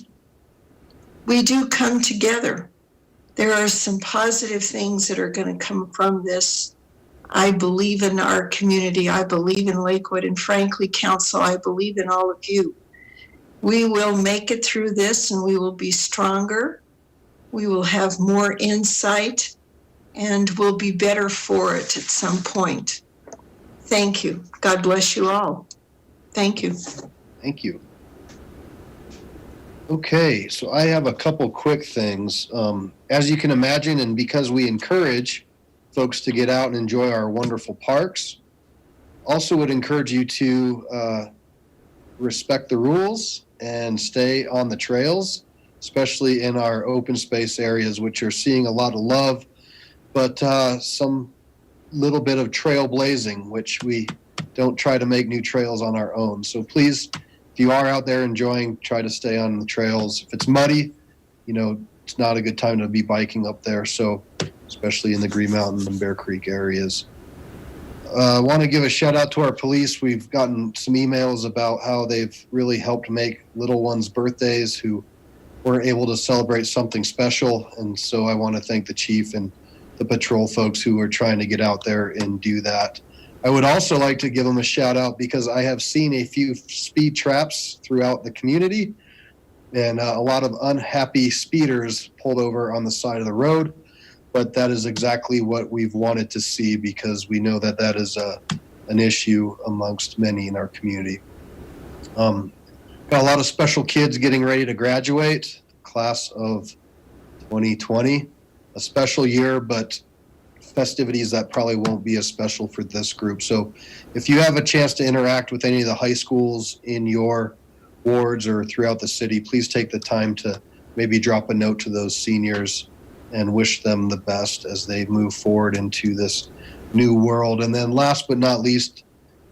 we do come together. There are some positive things that are going to come from this. I believe in our community. I believe in Lakewood. And frankly, Council, I believe in all of you. We will make it through this and we will be stronger. We will have more insight and we'll be better for it at some point. Thank you. God bless you all. Thank you. Thank you. Okay, so I have a couple quick things. As you can imagine, and because we encourage folks to get out and enjoy our wonderful parks, also would encourage you to respect the rules and stay on the trails, especially in our open space areas, which are seeing a lot of love, but some little bit of trailblazing, which we don't try to make new trails on our own. So please, if you are out there enjoying, try to stay on the trails. If it's muddy, it's not a good time to be biking up there. So, especially in the Green Mountain and Bear Creek areas. I want to give a shout out to our police. We've gotten some emails about how they've really helped make little ones' birthdays who weren't able to celebrate something special. And so I want to thank the chief and the patrol folks who are trying to get out there and do that. I would also like to give them a shout out because I have seen a few speed traps throughout the community and a lot of unhappy speeders pulled over on the side of the road. But that is exactly what we've wanted to see because we know that that is an issue amongst many in our community. Got a lot of special kids getting ready to graduate, class of 2020, a special year, but festivities that probably won't be as special for this group. So if you have a chance to interact with any of the high schools in your wards or throughout the city, please take the time to maybe drop a note to those seniors and wish them the best as they move forward into this new world. And then last but not least,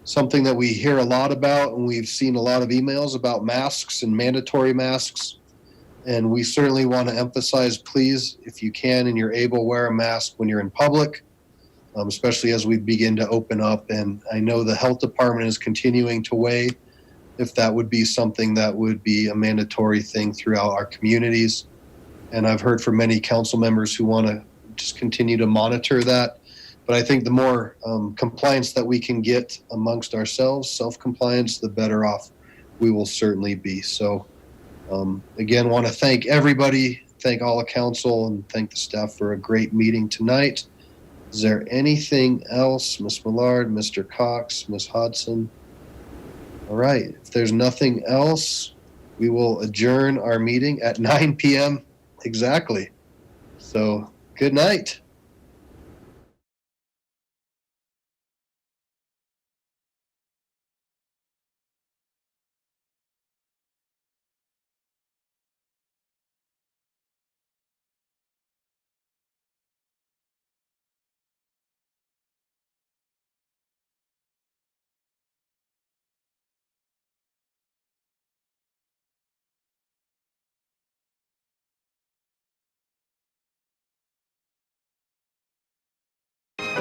something that we hear a lot about, and we've seen a lot of emails about masks and mandatory masks. And we certainly want to emphasize, please, if you can and you're able, wear a mask when you're in public, especially as we begin to open up. And I know the health department is continuing to weigh if that would be something that would be a mandatory thing throughout our communities. And I've heard from many council members who want to just continue to monitor that. But I think the more compliance that we can get amongst ourselves, self-compliance, the better off we will certainly be. So again, want to thank everybody, thank all the council, and thank the staff for a great meeting tonight. Is there anything else, Ms. Millard, Mr. Cox, Ms. Hodgson? All right, if there's nothing else, we will adjourn our meeting at 9 p.m. exactly. So good night.